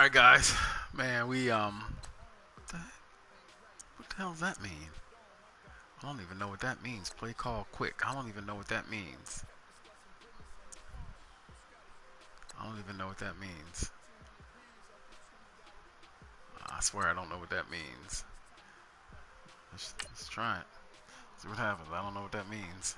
right, guys. Man, what the hell does that mean? I don't even know what that means. Play call quick. I don't even know what that means. I don't even know what that means. I swear I don't know what that means. Let's try it. See what happens. I don't know what that means.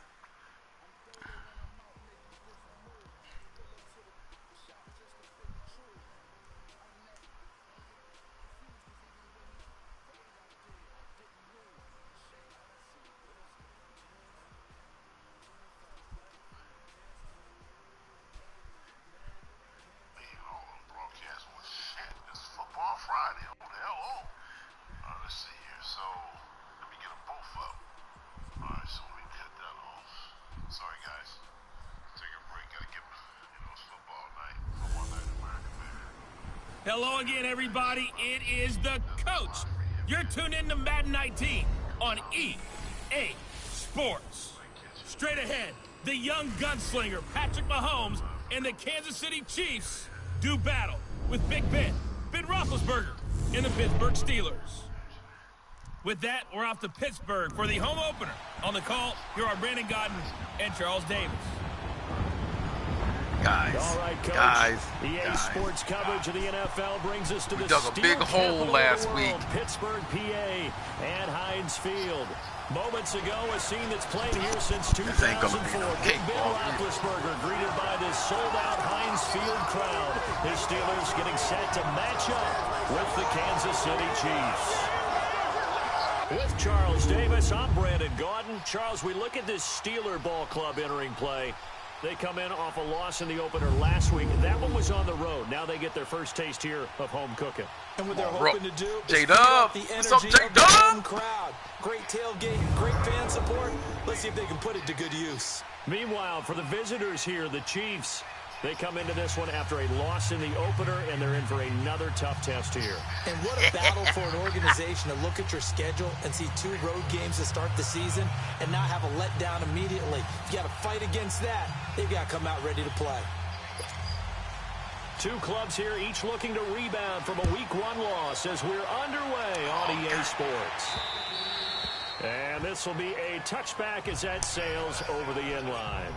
Hello again, everybody. It is the coach. You're tuned in to Madden 19 on EA Sports. Straight ahead, the young gunslinger Patrick Mahomes and the Kansas City Chiefs do battle with Big Ben Roethlisberger, and the Pittsburgh Steelers. With that, we're off to Pittsburgh for the home opener. On the call, here are Brandon Gaudin and Charles Davis. Guys, all right, Coach. EA Sports coverage of the NFL brings us to the dug a big hole last week. Pittsburgh, PA, and Heinz Field. Moments ago, a scene that's played here since 2004. Big Ben Roethlisberger greeted by this sold-out Heinz Field crowd. His Steelers getting set to match up with the Kansas City Chiefs. With Charles Davis, I'm Brandon Gaudin. Charles, we look at this Steeler ball club entering play. They come in off a loss in the opener last week. That one was on the road. Now they get their first taste here of home cooking. And what they're hoping to do is J-Dub. the What's up, energy of the J-Dub? home crowd. Great tailgate, great fan support. Let's see if they can put it to good use. Meanwhile, for the visitors here, the Chiefs, they come into this one after a loss in the opener, and they're in for another tough test here. And what a battle for an organization to look at your schedule and see 2 road games to start the season and not have a letdown immediately. If you got to fight against that, they've got to come out ready to play. 2 clubs here, each looking to rebound from a Week 1 loss as we're underway on EA Sports. And this will be a touchback as that sails over the end line.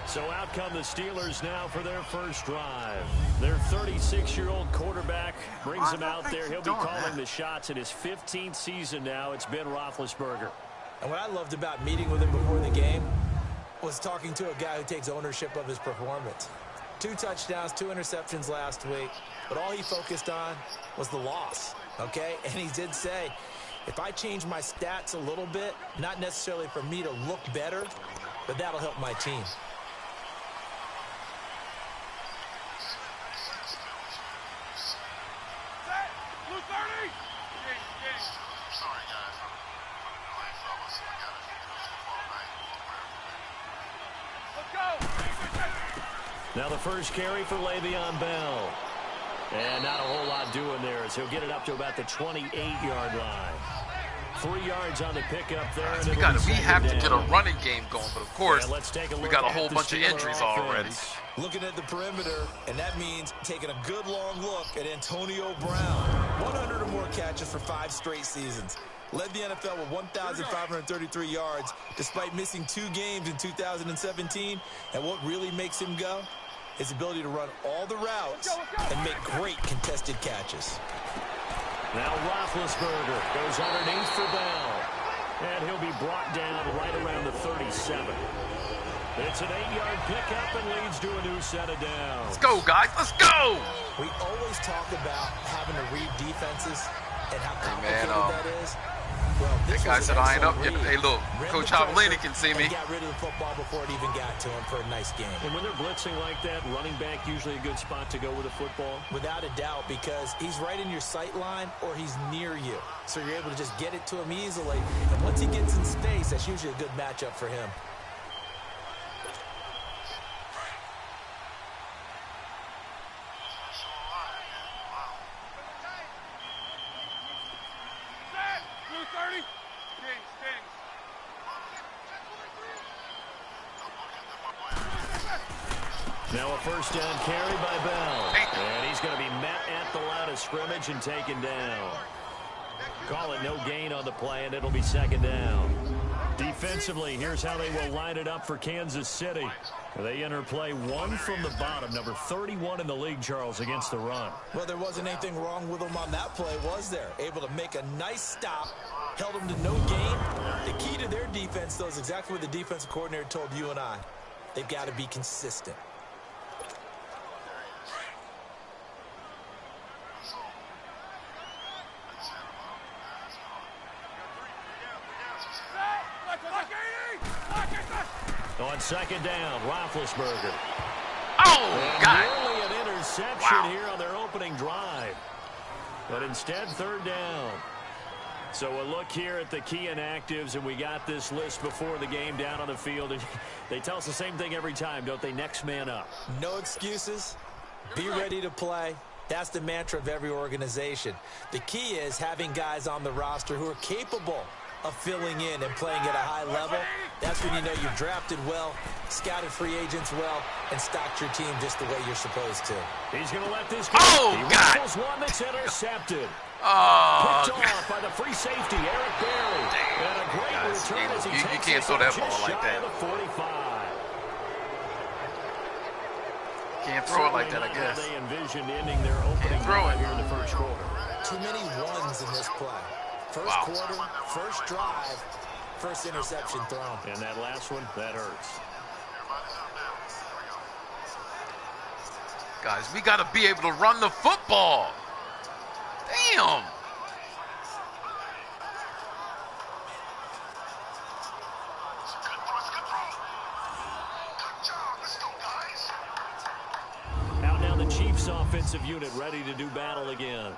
So out come the Steelers now for their first drive. Their 36-year-old quarterback brings them out there. He'll be calling the shots in his 15th season now. It's Ben Roethlisberger. And what I loved about meeting with him before the game was talking to a guy who takes ownership of his performance. 2 touchdowns, 2 interceptions last week, but all he focused on was the loss, okay? And he did say, if I change my stats a little bit, not necessarily for me to look better, but that'll help my team. Now the first carry for Le'Veon Bell. And not a whole lot doing there as he'll get it up to about the 28-yard line. 3 yards on the pickup there. Guys, we have to get a running game going, but of course, we got a whole bunch of injuries already. Looking at the perimeter, and that means taking a good long look at Antonio Brown. 100 or more catches for 5 straight seasons. Led the NFL with 1,533 yards despite missing 2 games in 2017. And what really makes him go? His ability to run all the routes and make great contested catches. Now Roethlisberger goes underneath for Bell. And he'll be brought down right around the 37. It's an 8-yard pickup and leads to a new set of downs. Let's go, guys. Let's go. We always talk about having to read defenses and how complicated that is. Well, that guy said I ain't up yet. Hey, look, Coach Javelini can see me. He got rid of the football before it even got to him for a nice game. And when they're blitzing like that, running back usually a good spot to go with a football? Without a doubt, because he's right in your sight line or he's near you. So you're able to just get it to him easily. And once he gets in space, that's usually a good matchup for him. Now a first down carry by Bell. And he's going to be met at the line of scrimmage and taken down. Call it no gain on the play, and it'll be second down. Defensively, here's how they will line it up for Kansas City. They enter play one from the bottom, number 31 in the league, Charles, against the run. Well, there wasn't anything wrong with them on that play, was there? Able to make a nice stop, held them to no gain. The key to their defense, though, is exactly what the defensive coordinator told you and I. They've got to be consistent. On second down, Roethlisberger. Oh, God. Nearly an interception here on their opening drive. But instead, third down. So a look here at the key inactives, and we got this list before the game down on the field. And they tell us the same thing every time, don't they? Next man up. No excuses. Be ready to play. That's the mantra of every organization. The key is having guys on the roster who are capable of filling in and playing at a high level. That's when you know you've drafted well, scouted free agents well, and stocked your team just the way you're supposed to. He's going to let this go. Oh, he God. one that's intercepted. Oh, Picked off by the free safety, Eric Berry. And a great return as he you takes can't it throw that just ball like shy that. of the 45. Can't throw it like that, I guess. They envisioned ending their opening drive here in the first quarter. Too many ones in this play. First quarter, first drive, first interception thrown. And that last one, that hurts. Guys, we got to be able to run the football. Damn. Out now the Chiefs offensive unit ready to do battle again.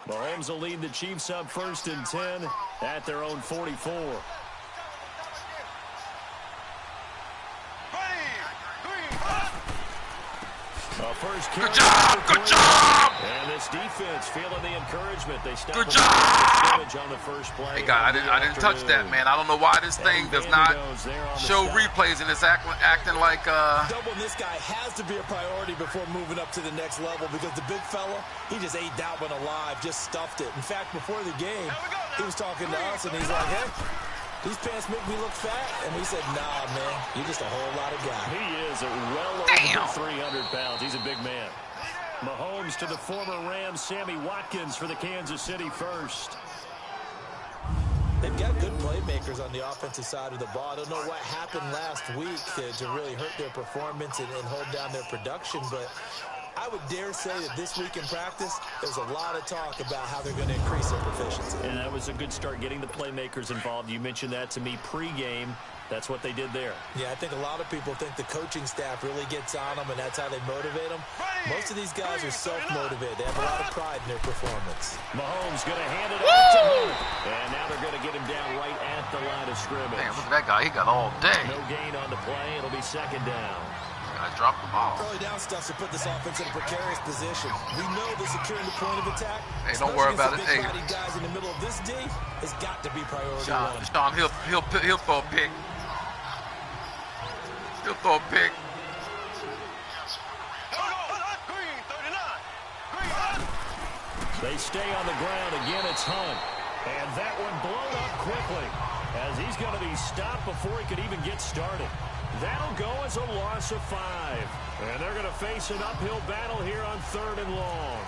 Mahomes will lead the Chiefs up 1st and 10 at their own 44. Good job! Good job! And this defense feeling the encouragement. They stop Good job! on the first play. Hey, God, I didn't touch that, man. I don't know why this thing does not show replays and it's acting like Doubling this guy has to be a priority before moving up to the next level because the big fella, he just ate that one alive, just stuffed it. In fact, before the game, he was talking to us and he's like, hey, these pants make me look fat. And we said, nah, man, you're just a whole lot of guy. He is well over 300 pounds. He's a big man. Mahomes to the former Rams, Sammy Watkins for the Kansas City first. They've got good playmakers on the offensive side of the ball. I don't know what happened last week to really hurt their performance and hold down their production, but I would dare say that this week in practice, there's a lot of talk about how they're going to increase their proficiency. And that was a good start getting the playmakers involved. You mentioned that to me pregame. That's what they did there. Yeah, I think a lot of people think the coaching staff really gets on them, and that's how they motivate them. Most of these guys are self-motivated. They have a lot of pride in their performance. Mahomes going to hand it off to him. And now they're going to get him down right at the line of scrimmage. Man, look at that guy. He got all day. No gain on the play. It'll be second down. I dropped the ball. Early down stuff to put this offense in a precarious position. We know the securing the point of attack. Hey, don't worry about it. Hey, guys in the middle of this D has got to be priority one. Sean, he'll throw a pick. He'll throw a pick. They stay on the ground. Again, it's Hunt. And that one blown up quickly as he's going to be stopped before he could even get started. That'll go as a loss of 5. And they're going to face an uphill battle here on 3rd and long.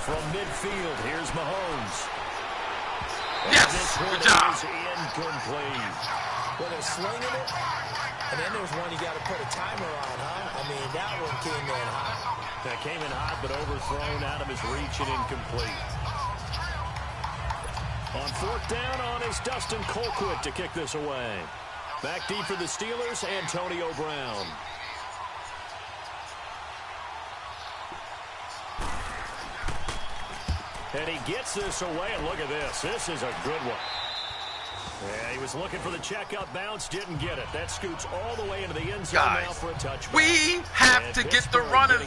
From midfield, here's Mahomes. Yes, good job. Incomplete. Well, they're slinging it, and then there's one you got to put a timer on, huh? I mean, that one came in hot. That came in hot, but overthrown out of his reach and incomplete. On 4th down on is Dustin Colquitt to kick this away. Back deep for the Steelers, Antonio Brown. And he gets this away, and look at this. This is a good one. Yeah, he was looking for the checkup bounce, didn't get it. That scoots all the way into the end zone now for a touchback. We have to get the running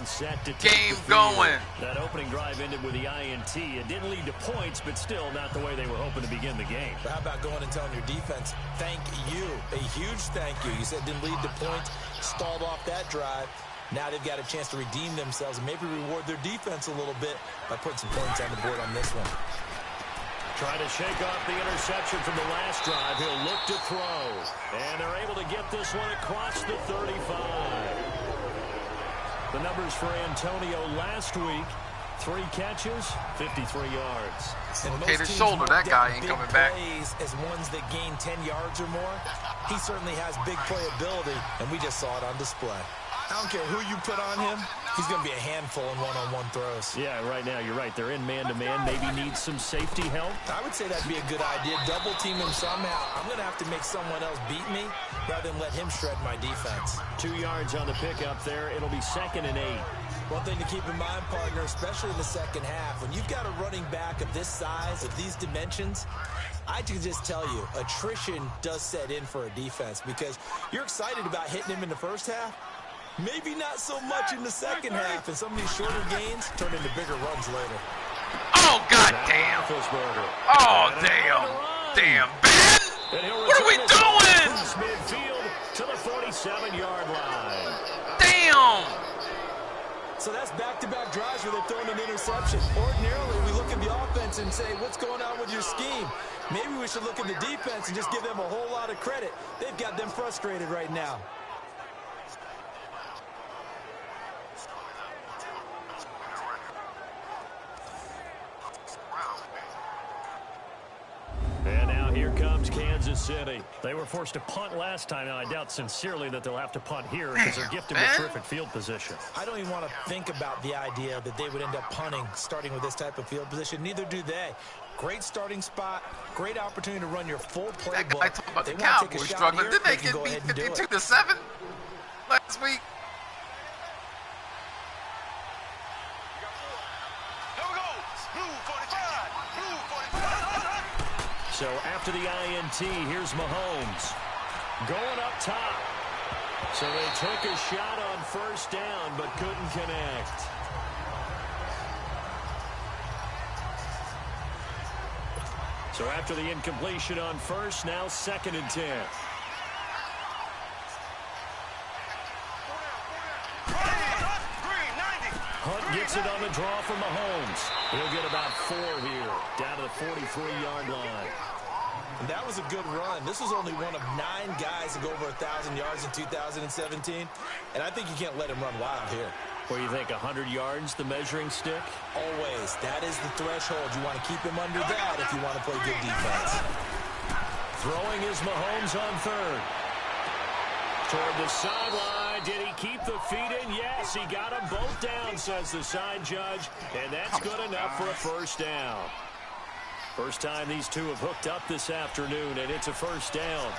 game going. That opening drive ended with the INT. It didn't lead to points, but still not the way they were hoping to begin the game. But how about going and telling your defense, thank you, a huge thank you. You said didn't lead to points, stalled off that drive. Now they've got a chance to redeem themselves and maybe reward their defense a little bit by putting some points on the board on this one. Trying to shake off the interception from the last drive. He'll look to throw. And they're able to get this one across the 35. The numbers for Antonio last week. 3 catches, 53 yards. Dislocated shoulder. That guy ain't coming back. As ones that gain 10 yards or more, he certainly has big playability, and we just saw it on display. I don't care who you put on him, he's going to be a handful in one-on-one throws. Yeah, right now, you're right. They're in man-to-man. Maybe need some safety help. I would say that'd be a good idea. Double team him somehow. I'm going to have to make someone else beat me rather than let him shred my defense. 2 yards on the pickup there. It'll be 2nd and 8. One thing to keep in mind, partner, especially in the second half, when you've got a running back of this size, of these dimensions, I can just tell you, attrition does set in for a defense because you're excited about hitting him in the first half. Maybe not so much in the second half, and some of these shorter gains turn into bigger runs later. Oh, goddamn. Oh, damn. Damn, Ben. What are we doing? Midfield to the 47-yard line. Damn. So that's back-to-back drives where they're throwing an interception. Ordinarily, we look at the offense and say, what's going on with your scheme? Maybe we should look at the defense and just give them a whole lot of credit. They've got them frustrated right now. And now here comes Kansas City. They were forced to punt last time. Now, I doubt sincerely that they'll have to punt here because they're gifted with terrific field position. I don't even want to think about the idea that they would end up punting starting with this type of field position. Neither do they. Great starting spot, great opportunity to run your full playbook. I talked about the Cowboys struggling. Didn't they get beat 52-7 last week? So after the INT, here's Mahomes going up top. So they took a shot on first down, but couldn't connect. So after the incompletion on first, now 2nd and 10. Hunt gets it on the draw from Mahomes. He'll get about 4 here, down to the 43-yard line. And that was a good run. This was only one of 9 guys to go over 1,000 yards in 2017. And I think you can't let him run wild here. What do you think, 100 yards, the measuring stick? Always. That is the threshold. You want to keep him under that if you want to play good defense. Throwing is Mahomes on 3rd. Toward the sideline. Did he keep the feet in? Yes, he got them both down, says the side judge. And that's good enough for a first down. First time these two have hooked up this afternoon, and it's a first down.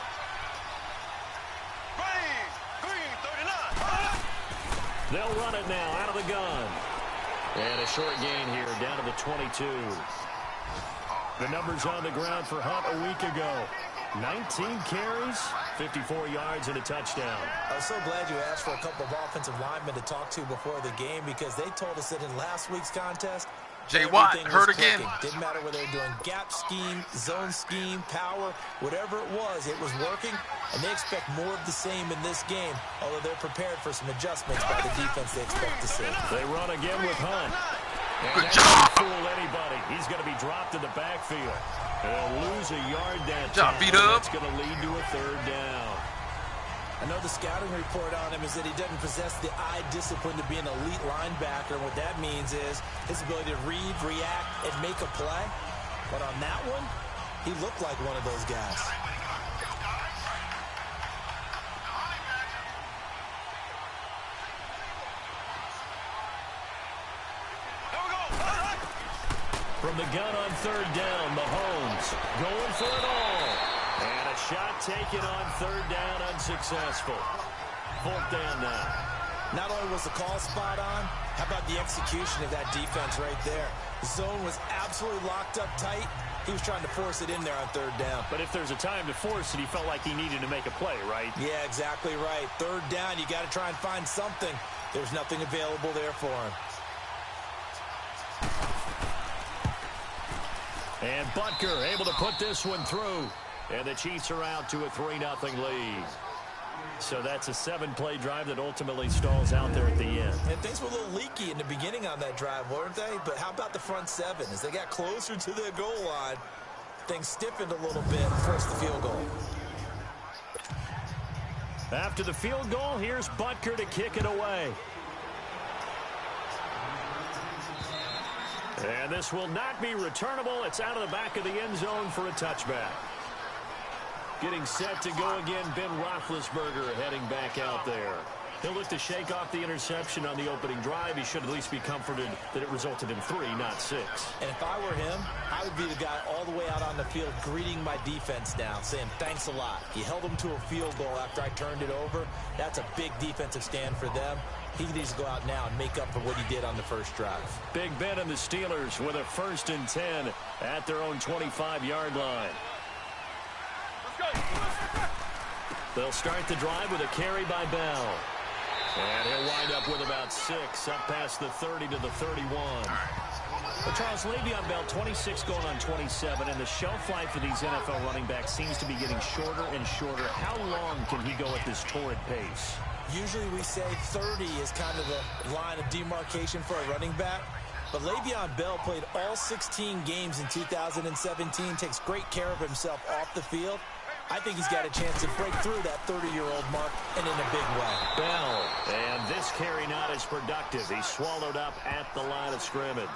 They'll run it now out of the gun. And a short gain here down to the 22. The numbers on the ground for Hunt a week ago. 19 carries, 54 yards, and a touchdown. I was so glad you asked for a couple of offensive linemen to talk to before the game because they told us that in last week's contest, Jay Watt hurt again. Didn't matter whether they were doing gap scheme, zone scheme, power, whatever it was working. And they expect more of the same in this game, although they're prepared for some adjustments by the defense they expect to see. They run again with Hunt. Good job. Fool anybody. He's going to be dropped in the backfield. They'll lose a yard that time. Beat up. That's going to lead to a 3rd down. I know the scouting report on him is that he doesn't possess the eye discipline to be an elite linebacker. And what that means is his ability to read, react, and make a play. But on that one, he looked like one of those guys. From the gun on 3rd down, Mahomes going for it all. And a shot taken on 3rd down, unsuccessful. 4th down now. Not only was the call spot on, how about the execution of that defense right there? Zone was absolutely locked up tight. He was trying to force it in there on third down. But if there's a time to force it, he felt like he needed to make a play, right? Yeah, exactly right. Third down, you got to try and find something. There's nothing available there for him. And Butker able to put this one through. And the Chiefs are out to a 3-0 lead. So that's a 7-play drive that ultimately stalls out there at the end. And things were a little leaky in the beginning on that drive, weren't they? But how about the front seven? As they got closer to their goal line, things stiffened a little bit and forced the field goal. After the field goal, here's Butker to kick it away. And this will not be returnable. It's out of the back of the end zone for a touchback. Getting set to go again, Ben Roethlisberger heading back out there. He'll look to shake off the interception on the opening drive. He should at least be comforted that it resulted in 3, not 6. And if I were him, I would be the guy all the way out on the field greeting my defense now, saying thanks a lot. You held them to a field goal after I turned it over. That's a big defensive stand for them. He needs to go out now and make up for what he did on the first drive. Big Ben and the Steelers with a 1st and 10 at their own 25-yard line. They'll start the drive with a carry by Bell. And he'll wind up with about 6, up past the 30 to the 31. Well, Charles, Le'Veon Bell, 26 going on 27, and the shelf life for these NFL running backs seems to be getting shorter and shorter. How long can he go at this torrid pace? Usually we say 30 is kind of the line of demarcation for a running back. But Le'Veon Bell played all 16 games in 2017, takes great care of himself off the field. I think he's got a chance to break through that 30-year-old mark, and in a big way. Bell, and this carry not as productive. He's swallowed up at the line of scrimmage.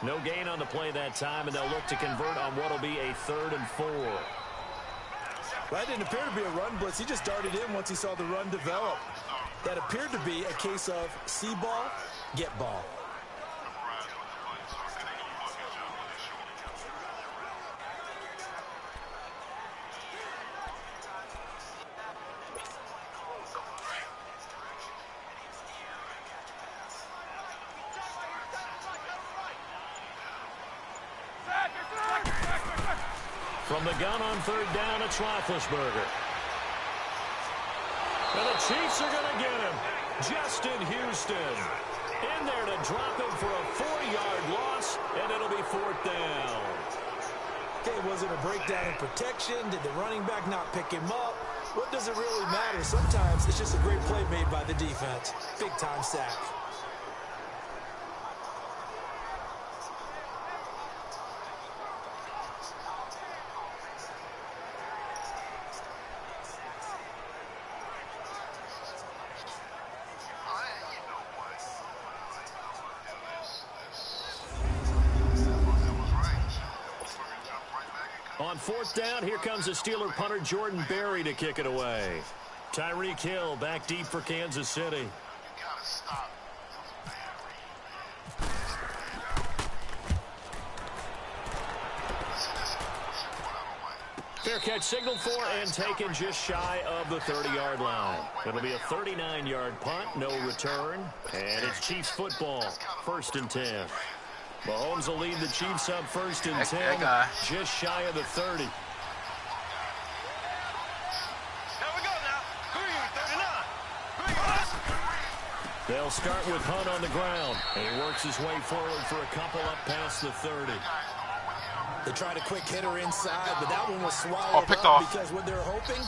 No gain on the play that time, and they'll look to convert on what will be a 3rd and 4. That didn't appear to be a run blitz. He just darted in once he saw the run develop. That appeared to be a case of see ball, get ball. From the gun on 3rd down, it's Roethlisberger. And the Chiefs are going to get him. Justin Houston in there to drop him for a 4-yard loss, and it'll be 4th down. Okay, was it a breakdown in protection? Did the running back not pick him up? What does it really matter? Sometimes it's just a great play made by the defense. Big-time sack. On 4th down, here comes the Steeler punter Jordan Berry to kick it away. Tyreek Hill back deep for Kansas City. Fair catch signaled for and taken just shy of the 30-yard line. It'll be a 39-yard punt, no return, and it's Chiefs football, 1st and 10. Mahomes will lead the Chiefs up 1st and 10, just shy of the 30. They'll start with Hunt on the ground, and he works his way forward for a couple up past the 30. They tried a quick hitter inside, but that one was swallowed picked up off. because what they're hoping,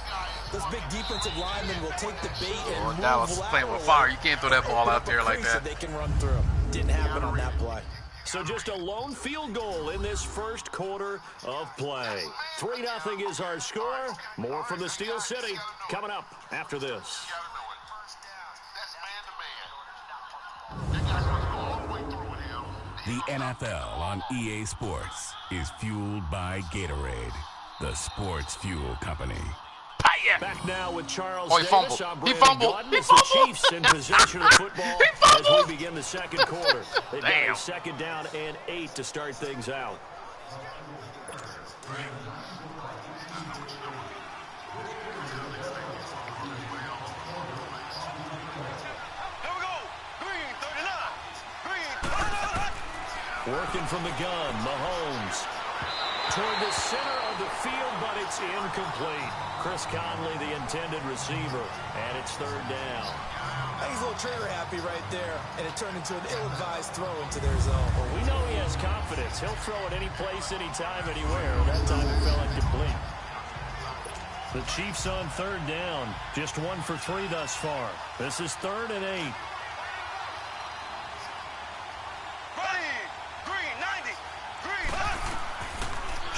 those big defensive linemen will take the bait and move Dallas is playing with fire. You can't throw that ball out there like that. They can run through. Didn't happen on that play. So just a lone field goal in this first quarter of play. 3-0 is our score. More from the Steel City coming up after this. The NFL on EA Sports is fueled by Gatorade, the sports fuel company. Back now with Charles Oh, he Davis. fumbled. I'm He Brandon fumbled. Gaudin. He It's the fumbled. Chiefs in possession of the football as we begin the second quarter. They've got a 2nd down and 8 to start things out. Working from the gun, Mahomes. Toward the center of the field, but it's incomplete. Chris Conley, the intended receiver, and it's third down. I think he's a little trigger happy right there, and it turned into an ill-advised throw into their zone. Well, we know he has confidence. He'll throw it any place, anytime, anywhere. That time it fell incomplete. The Chiefs on third down. Just 1 for 3 thus far. This is 3rd and 8.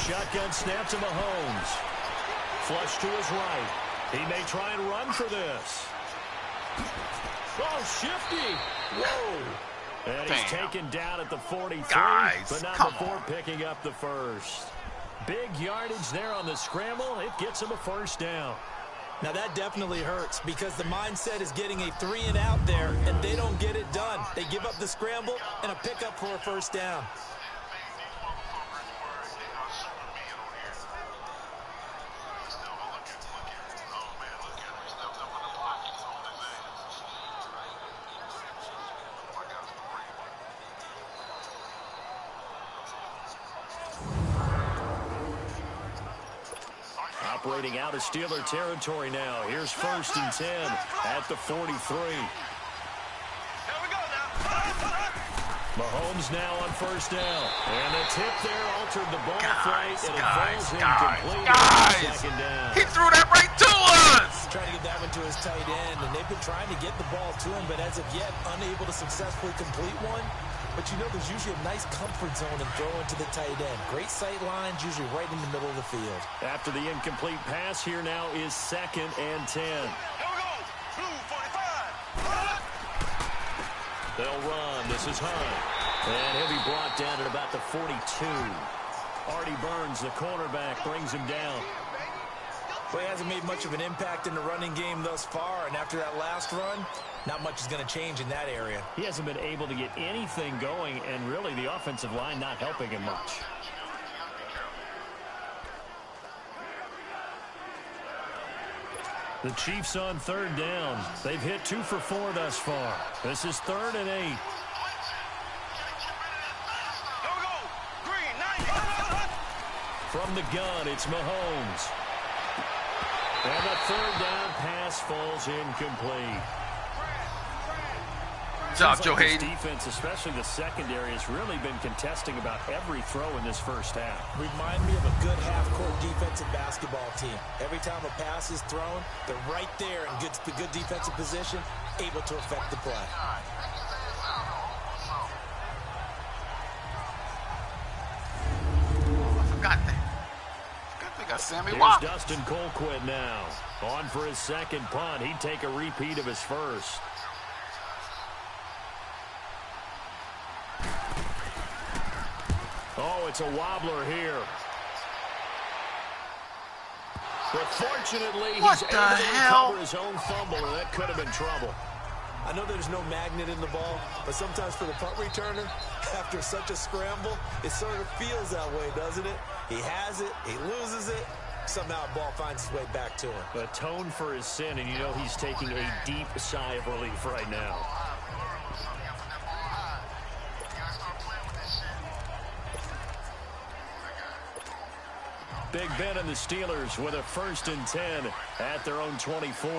Shotgun snap to Mahomes. Flush to his right. He may try and run for this. Oh, shifty. Whoa. And he's taken down at the 43, but not before picking up the first. Big yardage there on the scramble. It gets him a first down. Now that definitely hurts because the mindset is getting a 3 and out there, and they don't get it done. They give up the scramble and a pickup for a first down. Operating out of Steeler territory now. Here's 1st and 10 at the 43. Mahomes now on first down. And the tip there altered the ball flight, and it falls incomplete. Second down. He threw that right to us! Trying to get that one to his tight end, and they've been trying to get the ball to him, but as of yet, unable to successfully complete one. But you know there's usually a nice comfort zone in throwing to the tight end. Great sight lines, usually right in the middle of the field. After the incomplete pass, here now is 2nd and 10. Here we go. Blue 45. They'll run. This is Hunt. And he'll be brought down at about the 42. Artie Burns, the cornerback, brings him down. Well, he hasn't made much of an impact in the running game thus far, and after that last run, not much is going to change in that area. He hasn't been able to get anything going, and really the offensive line not helping him much. The Chiefs on third down. They've hit 2 for 4 thus far. This is 3rd and 8. Here we go. Green 90. From the gun, it's Mahomes. And the third down pass falls incomplete. Good job, Joe This Hayden. defense, especially the secondary, has really been contesting about every throw in this first half. Remind me of a good half-court defensive basketball team. Every time a pass is thrown, they're right there in good defensive position, able to affect the play. Forgot they got Sammy Here's Watkins. Dustin Colquitt now. On for his second punt. He'd take a repeat of his first. Oh, it's a wobbler here. But fortunately, he's able to recover his own fumble, and that could have been trouble. I know there's no magnet in the ball, but sometimes for the punt returner, after such a scramble, it sort of feels that way, doesn't it? He has it, he loses it, somehow the ball finds its way back to him. Atone for his sin, and you know he's taking a deep sigh of relief right now. Big Ben and the Steelers with a 1st and 10 at their own 24.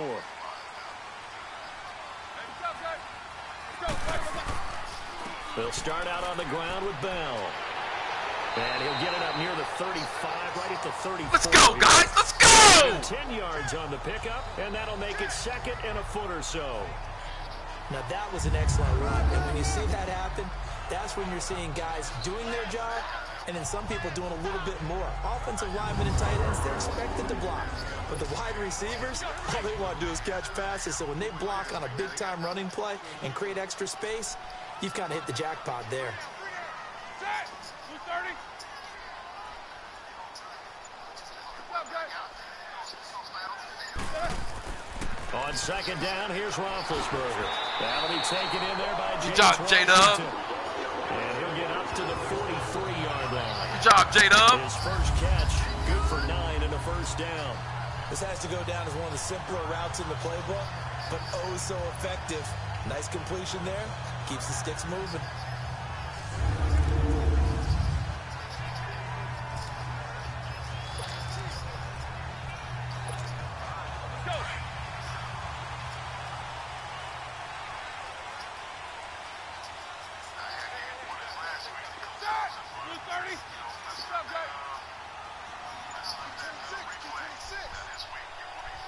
They'll start out on the ground with Bell. And he'll get it up near the 35, right at the 34. Let's go, guys. Let's go! 10 yards on the pickup, and that'll make it 2nd and a foot or so. Now that was an excellent run, and when you see that happen, that's when you're seeing guys doing their job, and then some people doing a little bit more. Offensive linemen and tight ends, they're expected to block. But the wide receivers, all they want to do is catch passes. So when they block on a big-time running play and create extra space, you've kind of hit the jackpot there. On 2nd down, here's Roethlisberger. That'll be taken in there by James Good job, J-Dub. And he'll get up to the 43-yard line. Good job, J-Dub. His first catch, good for 9 and a first down. This has to go down as one of the simpler routes in the playbook, but oh so effective. Nice completion there. Keeps the sticks moving.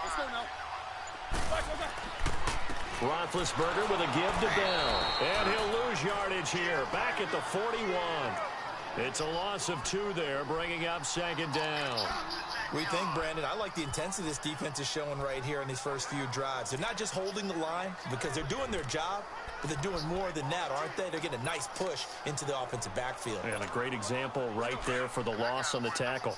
Let's go now. Roethlisberger with a give to Bell. And he'll lose yardage here. Back at the 41. It's a loss of 2 there, bringing up second down. We think, Brandon, I like the intensity this defense is showing right here in these first few drives. They're not just holding the line because they're doing their job, but they're doing more than that, aren't they? They're getting a nice push into the offensive backfield. And a great example right there for the loss on the tackle.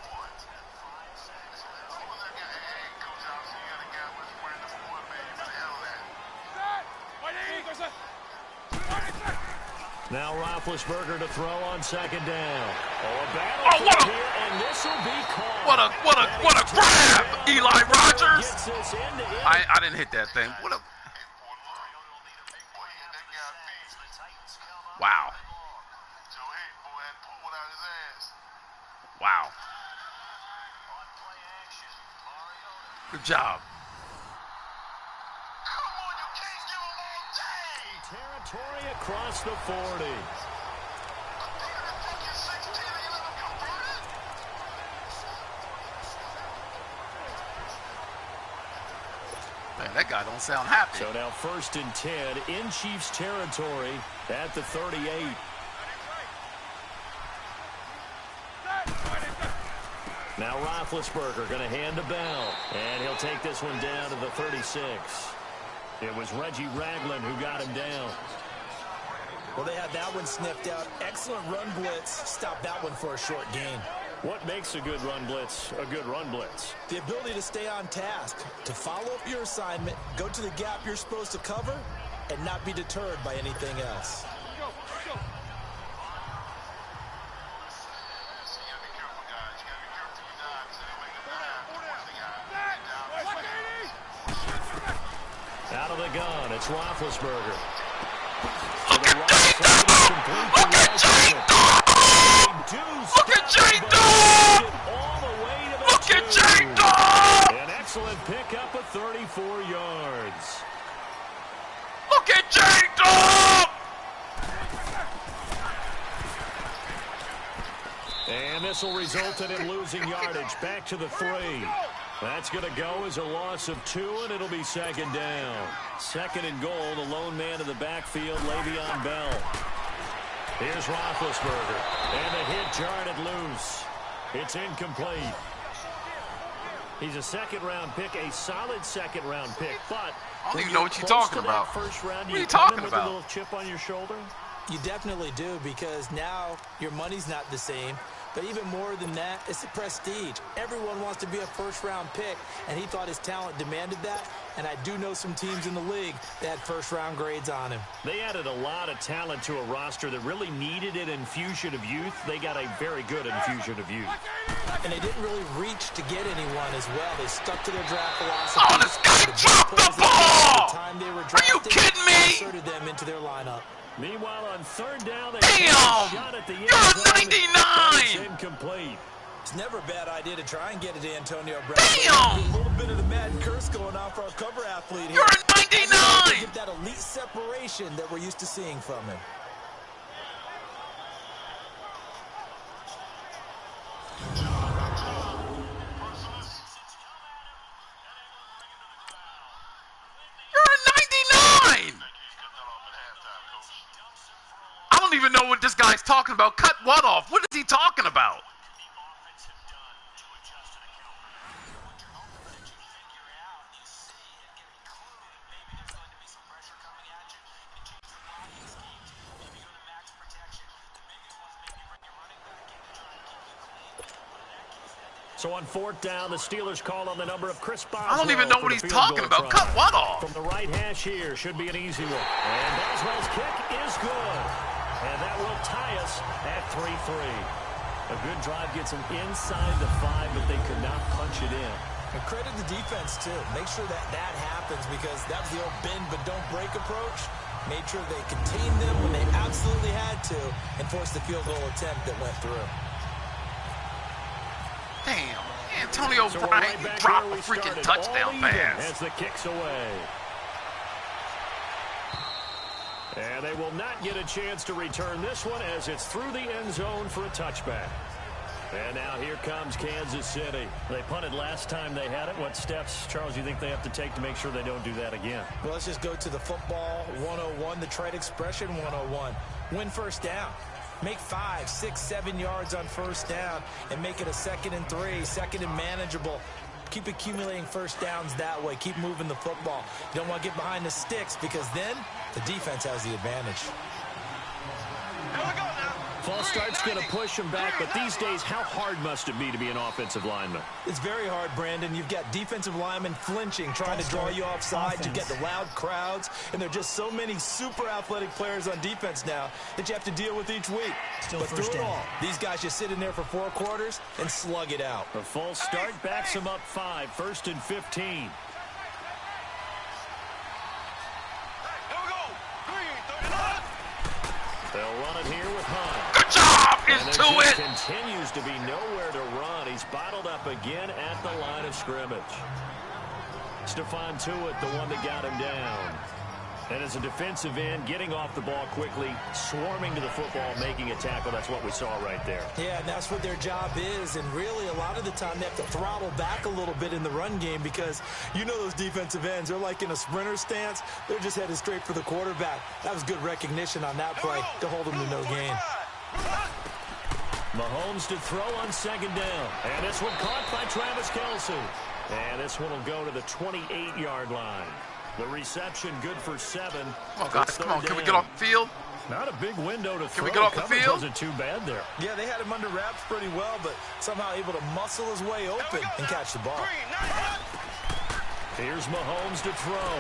Now Roethlisberger to throw on second down. Oh, a battle here, and this will be called. What a grab, Eli Rogers. I didn't hit that thing. What a wow. Wow. Good job. Territory across the 40. Man, that guy don't sound happy. So now 1st and 10 in Chiefs territory at the 38. Now Roethlisberger going to hand to Bell, and he'll take this one down to the 36. It was Reggie Ragland who got him down. Well, they had that one sniffed out. Excellent run blitz. Stop that one for a short gain. What makes a good run blitz a good run blitz? The ability to stay on task, to follow up your assignment, go to the gap you're supposed to cover, and not be deterred by anything else. Out of the gun, it's Roethlisberger. Look at J-Dog! Look at J-Dog! An excellent pickup of 34 yards. Look at J-Dog! And this will result in him losing yardage back to the 3. That's going to go as a loss of 2, and it'll be second down. Second and goal, the lone man in the backfield, Le'Veon Bell. Here's Roethlisberger, and the hit jarred it loose. It's incomplete. He's a second-round pick, a solid second-round pick, but I don't even know what you're talking about. First round, what are you talking about? A little chip on your shoulder? You definitely do, because now your money's not the same. But even more than that, it's the prestige. Everyone wants to be a first-round pick, and he thought his talent demanded that. And I do know some teams in the league that had first-round grades on him. They added a lot of talent to a roster that really needed an infusion of youth. They got a very good infusion of youth. And they didn't really reach to get anyone as well. They stuck to their draft philosophy. Oh, this guy dropped the ball! Are you kidding me? Inserted them into their lineup. Meanwhile, on third down, they damn! shot at the end You're a zone. 99! It's incomplete. It's never a bad idea to try and get it to Antonio Brown. Damn! A little bit of the Madden curse going on for our cover athlete here. You're a 99! Get that elite separation that we're used to seeing from him. You're a 99! I don't even know what this guy's talking about. Cut what off? What is he talking about? So on fourth down, the Steelers call on the number of Chris Boswell. I don't even know what he's talking about. Cut what off? From the right hash here, should be an easy one. And Boswell's kick is good. And that will tie us at 3-3. A good drive gets them inside the 5, but they could not punch it in. And credit the defense, too. Make sure that that happens, because that was the old bend but don't break approach. Made sure they contained them when they absolutely had to and forced the field goal attempt that went through. Damn, Antonio Brown dropped a freaking touchdown pass. As the kick's away. And they will not get a chance to return this one as it's through the end zone for a touchback. And now here comes Kansas City. They punted last time they had it. What steps, Charles, you think they have to take to make sure they don't do that again? Well, let's just go to the football 101, the trade expression 101. Win first down. Make 5, 6, 7 yards on first down and make it a 2nd and 3, 2nd and manageable. Keep accumulating first downs that way. Keep moving the football. You don't want to get behind the sticks because then the defense has the advantage. Here we go now. False start's going to push them back, but these days, how hard must it be to be an offensive lineman? It's very hard, Brandon. You've got defensive linemen flinching, trying to draw you off sides. You get the loud crowds, and there are just so many super athletic players on defense now that you have to deal with each week. But through it all, these guys just sit in there for 4 quarters and slug it out. The false start backs them up 5, 1st and 15. Here we go. 3:39. They'll run it here with Hunt. Good job. And It's there to just it. continues to be nowhere to run. He's bottled up again at the line of scrimmage. Stephon Tuitt, the one that got him down. And as a defensive end, getting off the ball quickly, swarming to the football, making a tackle. That's what we saw right there. Yeah, and that's what their job is. And really, a lot of the time, they have to throttle back a little bit in the run game because you know those defensive ends, they're like in a sprinter stance. They're just headed straight for the quarterback. That was good recognition on that play to hold them to no gain. Mahomes to throw on 2nd down. And this one caught by Travis Kelce. And this one will go to the 28-yard line. The reception good for 7. Come on, guys. Come on. Can we get off the field? Not a big window to throw. we get off the Coverage field? wasn't too bad there. Yeah, they had him under wraps pretty well, but somehow able to muscle his way open and catch the ball. Here's Mahomes to throw.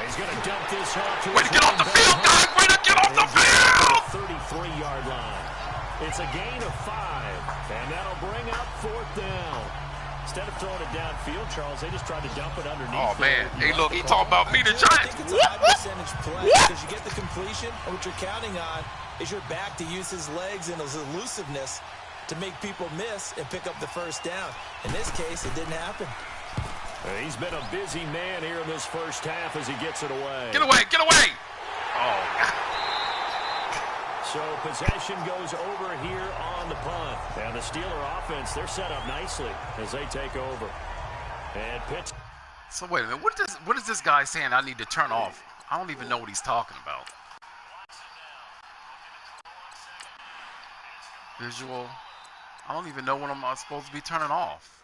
And he's going to dump this off to Way to get off the field, guys. Way to get off the field. 33-yard line. It's a gain of 5, and that'll bring up 4th down. Instead of throwing it downfield, Charles, they just tried to dump it underneath. Oh, man. Hey, look, he talking about me, the I Giants. think it's a high percentage play because you get the completion, and what you're counting on is your back to use his legs and his elusiveness to make people miss and pick up the first down. In this case, it didn't happen. He's been a busy man here in this first half as he gets it away. Get away. Get away. Oh, God. So possession goes over here on the punt. And the Steeler offense, they're set up nicely as they take over. And pitch. So, wait a minute. What is this guy saying I need to turn off? I don't even know what he's talking about. Visual. I don't even know what I'm supposed to be turning off.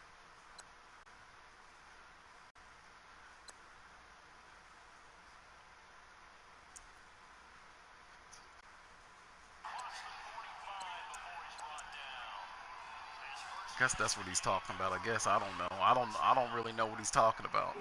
I guess that's what he's talking about. I guess I don't know. I don't really know what he's talking about.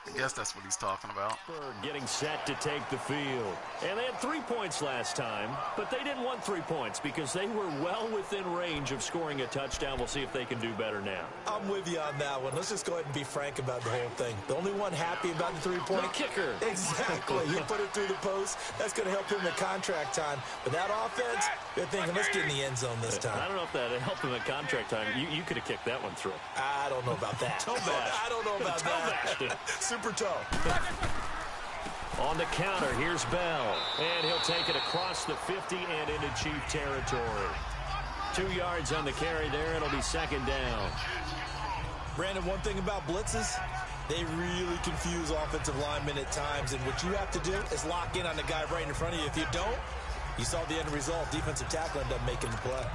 I guess that's what he's talking about. Getting set to take the field. And they had 3 points last time, but they didn't want 3 points because they were well within range of scoring a touchdown. We'll see if they can do better now. I'm with you on that one. Let's just go ahead and be frank about the whole thing. The only one happy about the 3-point The kicker. Exactly. You put it through the post. That's going to help him in contract time. But that offense, they're thinking, let's get in the end zone this time. I don't know if that helped him at contract time. You could have kicked that one through. I don't know about that. Toe bash. I don't know about Toe bashed that. it. Super toe. On the counter, here's Bell. And he'll take it across the 50 and into Chief territory. 2 yards on the carry there. It'll be 2nd down. Brandon, one thing about blitzes, they really confuse offensive linemen at times. And what you have to do is lock in on the guy right in front of you. If you don't, you saw the end result. Defensive tackle ended up making the play.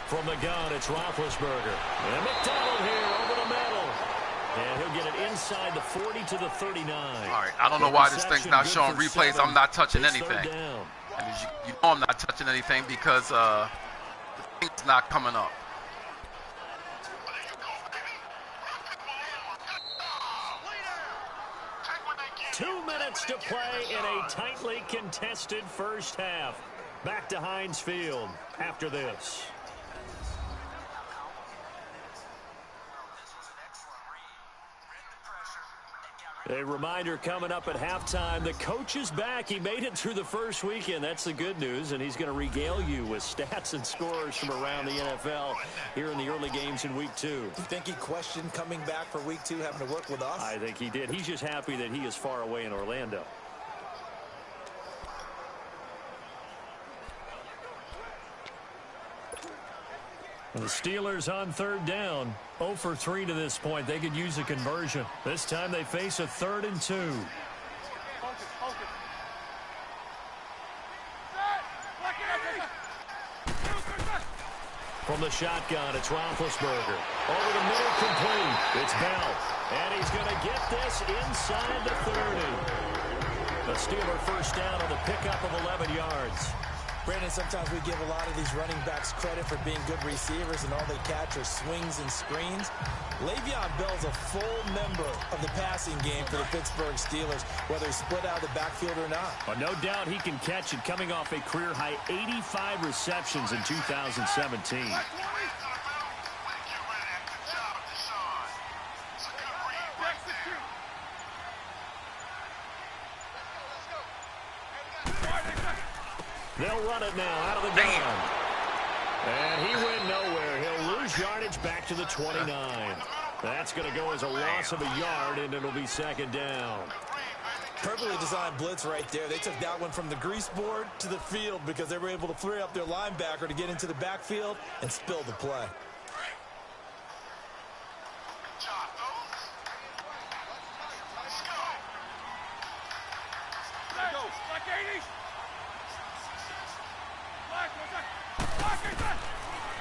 From the gun, it's Roethlisberger. And McDonald here over the middle. And he'll get it inside the 40 to the 39. All right, I don't know why this thing's not showing replays. I'm not touching anything. And as you know I'm not touching anything because the thing's not coming up. Two minutes to play in a tightly contested first half. Back to Heinz Field after this. A reminder coming up at halftime, the coach is back. He made it through the first weekend. That's the good news, and he's going to regale you with stats and scores from around the NFL here in the early games in Week 2. You think he questioned coming back for Week 2, having to work with us? I think he did. He's just happy that he is far away in Orlando. The Steelers on third down. 0 for 3 to this point. They could use a conversion. This time they face a 3rd and 2. From the shotgun, it's Roethlisberger. Over the middle, complete. It's Bell. And he's going to get this inside the 30. The Steeler first down on the pickup of 11 yards. Brandon, sometimes we give a lot of these running backs credit for being good receivers, and all they catch are swings and screens. Le'Veon Bell's a full member of the passing game for the Pittsburgh Steelers, whether he's split out of the backfield or not. Well, no doubt he can catch it, coming off a career-high 85 receptions in 2017. They'll run it now out of the gun. And he went nowhere. He'll lose yardage back to the 29. That's going to go as a loss of a yard, and it'll be 2nd down. Perfectly designed blitz right there. They took that one from the grease board to the field because they were able to free up their linebacker to get into the backfield and spill the play.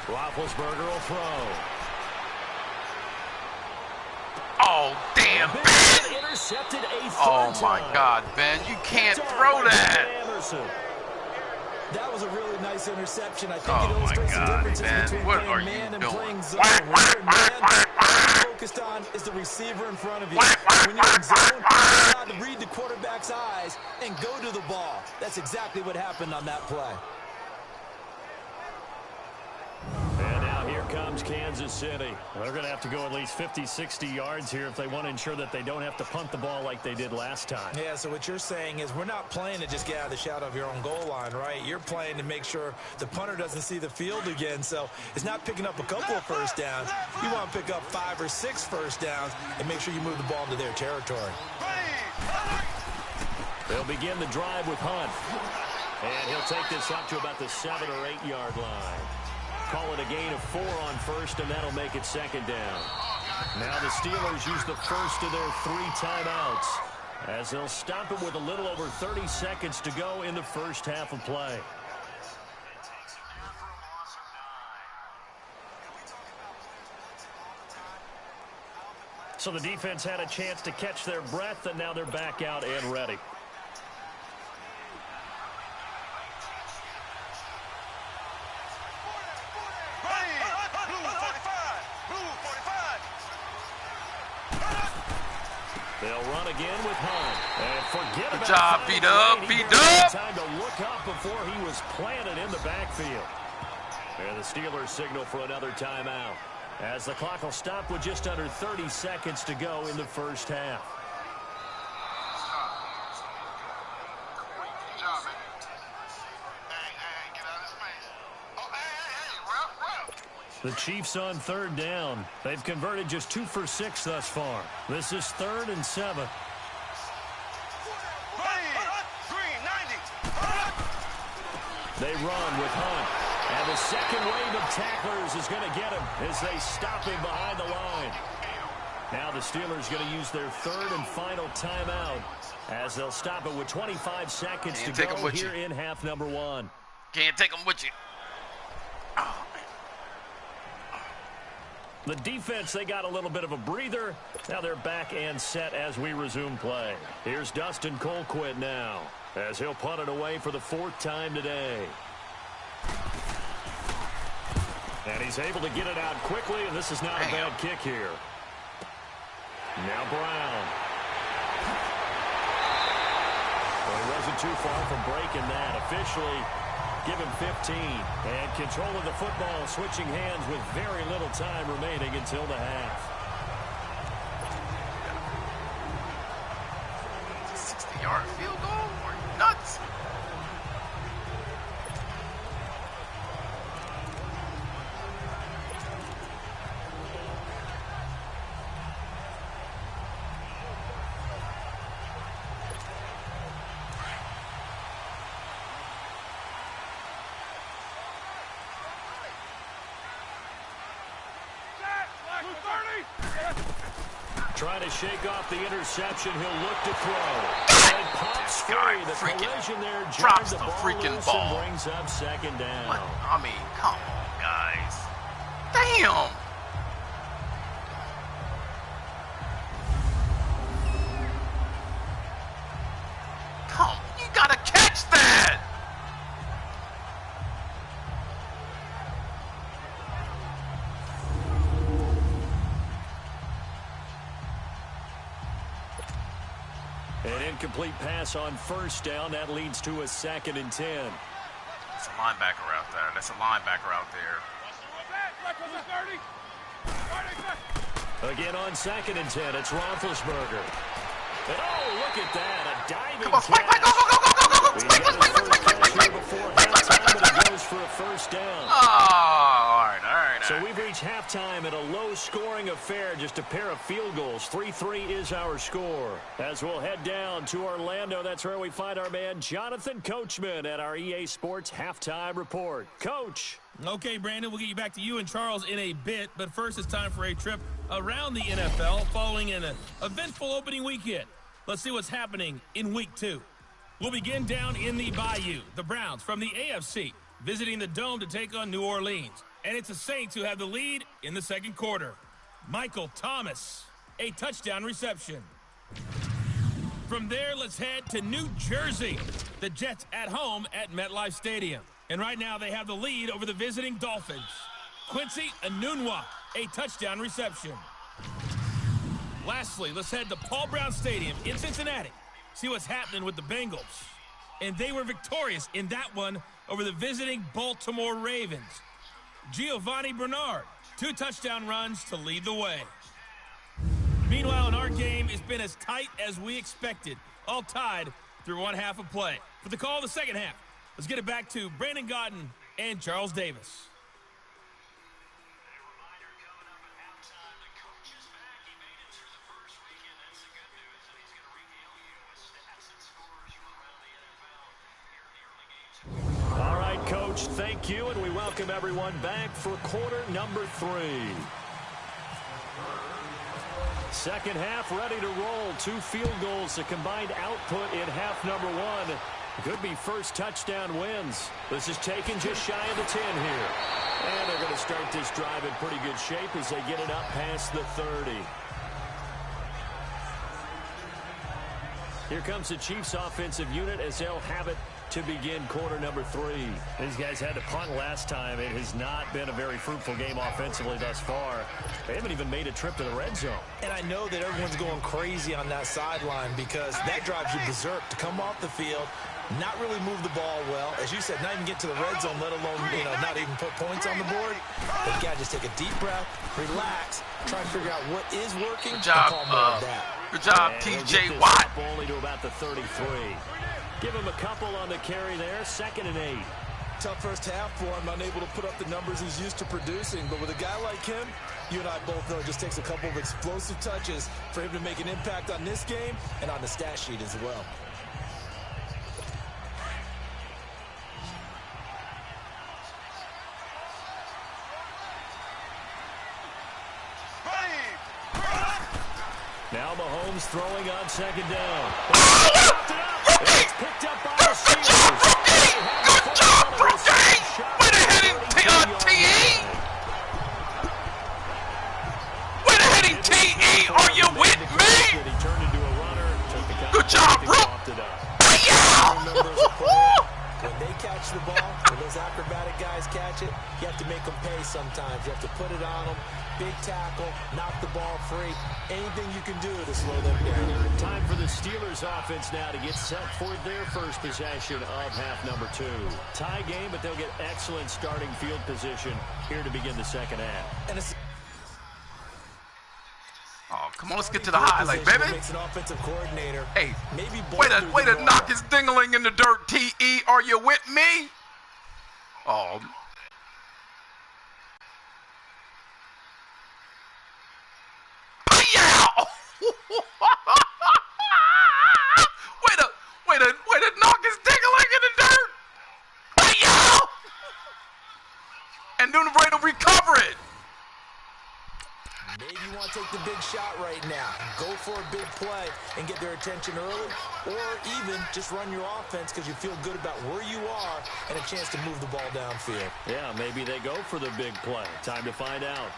Roethlisberger will throw. Oh, damn, Ben. Intercepted a third Oh, my time. God, Ben. You can't throw that. Anderson. That was a really nice interception. I think Oh, it illustrates my the God, differences man. between What playing are you man and doing? playing zone. When you're in man, all you're focused on is the receiver in front of you. When you're in zone, you're allowed to read the quarterback's eyes and go to the ball. That's exactly what happened on that play. And now here comes Kansas City. They're going to have to go at least 50, 60 yards here if they want to ensure that they don't have to punt the ball like they did last time. Yeah, so what you're saying is we're not playing to just get out of the shadow of your own goal line, right? You're playing to make sure the punter doesn't see the field again. So it's not picking up a couple of first downs. You want to pick up 5 or 6 first downs and make sure you move the ball into their territory. They'll begin the drive with Hunt. And he'll take this up to about the 7 or 8 yard line. Call it a gain of 4 on first, and that'll make it 2nd down. Now the Steelers use the first of their 3 timeouts as they'll stop it with a little over 30 seconds to go in the first half of play. So the defense had a chance to catch their breath, and now they're back out and ready. They'll run again with Hunt. And forget Good about job, B-Dub, B-Dub. Time to look up before he was planted in the backfield. And the Steelers signal for another timeout, as the clock will stop with just under 30 seconds to go in the first half. The Chiefs on 3rd down. They've converted just 2 for 6 thus far. This is 3rd and 7. They run with Hunt. And the second wave of tacklers is going to get him as they stop him behind the line. Now the Steelers going to use their 3rd and final timeout as they'll stop it with 25 seconds to go here in half number 1. Can't take them with you. The defense, they got a little bit of a breather. Now they're back and set as we resume play. Here's Dustin Colquitt now, as he'll punt it away for the 4th time today. And he's able to get it out quickly, and this is not a bad kick here. Now Brown. Well, he wasn't too far from breaking that. Officially, give him 15. And control of the football, switching hands with very little time remaining until the half. Trying to shake off the interception. He'll look to throw. And pops free. The collision there drops the the ball freaking loose ball. and brings up second down. What? I mean, come on, guys. Damn. Come, you gotta catch that. An incomplete pass on first down. That leads to a 2nd and 10. That's a linebacker out there. That's a linebacker out there. Again on 2nd and 10, it's Roethlisberger. And oh, look at that, a diving Come on, Spike, catch. go, go, go, go, go, go, He Spike, got Spike, his first Spike, catch Spike, here before halftime, and it goes for a first down. Oh, all right. So we've reached halftime in a low-scoring affair, just a pair of field goals. 3-3 is our score. As we'll head down to Orlando, that's where we find our man Jonathan Coachman at our EA Sports Halftime Report. Coach. Okay, Brandon, we'll get you back to you and Charles in a bit, but first it's time for a trip around the NFL following an eventful opening weekend. Let's see what's happening in Week 2. We'll begin down in the Bayou. The Browns from the AFC visiting the Dome to take on New Orleans. And it's the Saints who have the lead in the second quarter. Michael Thomas, a touchdown reception. From there, let's head to New Jersey. The Jets at home at MetLife Stadium. And right now they have the lead over the visiting Dolphins. Quincy Enunwa, a touchdown reception. Lastly, let's head to Paul Brown Stadium in Cincinnati. See what's happening with the Bengals. And they were victorious in that one over the visiting Baltimore Ravens. Giovanni Bernard, 2 touchdown runs to lead the way. Meanwhile, in our game, it's been as tight as we expected. All tied through one half of play. For the call of the second half, let's get it back to Brandon Gaudin and Charles Davis. All right, Coach, thank you, and we welcome everyone back for quarter number 3. Second half ready to roll. 2 field goals, the combined output in half number 1. Could be first touchdown wins. This is taken just shy of the 10 here. And they're going to start this drive in pretty good shape as they get it up past the 30. Here comes the Chiefs offensive unit as they'll have it to begin quarter number 3. These guys had to punt last time. It has not been a very fruitful game offensively thus far. They haven't even made a trip to the red zone. And I know that everyone's going crazy on that sideline because that drives you berserk to come off the field, not really move the ball well. As you said, not even get to the red zone, let alone, not even put points on the board. But you got to just take a deep breath, relax, try to figure out what is working. Good job, good job, TJ Watt. Only to about the 33. Give him a couple on the carry there. 2nd and 8. Tough first half for him, unable to put up the numbers he's used to producing. But with a guy like him, you and I both know it just takes a couple of explosive touches for him to make an impact on this game and on the stat sheet as well. Now Mahomes throwing on 2nd down. It's picked up by the Steelers. Good job, Brookie! Went ahead and TE! Went ahead and TE! Are you with me? Good job, Brooke! When they catch the ball, when those acrobatic guys catch it, you have to make them pay sometimes. You have to put it on them. Big tackle, knock the ball free. Anything you can do to slow them down. Time for the Steelers offense now to get set for their first possession of half number 2. Tie game, but they'll get excellent starting field position here to begin the second half. And it's come on, let's get to the highlight, baby. Makes an offensive coordinator. Hey, maybe way to knock his dingling in the dirt, TE. Are you with me? Oh. Way to knock his dingling in the dirt. And then Ray will recover it. Maybe you want to take the big shot right now. Go for a big play and get their attention early, or even just run your offense because you feel good about where you are and a chance to move the ball downfield. Yeah, maybe they go for the big play. Time to find out.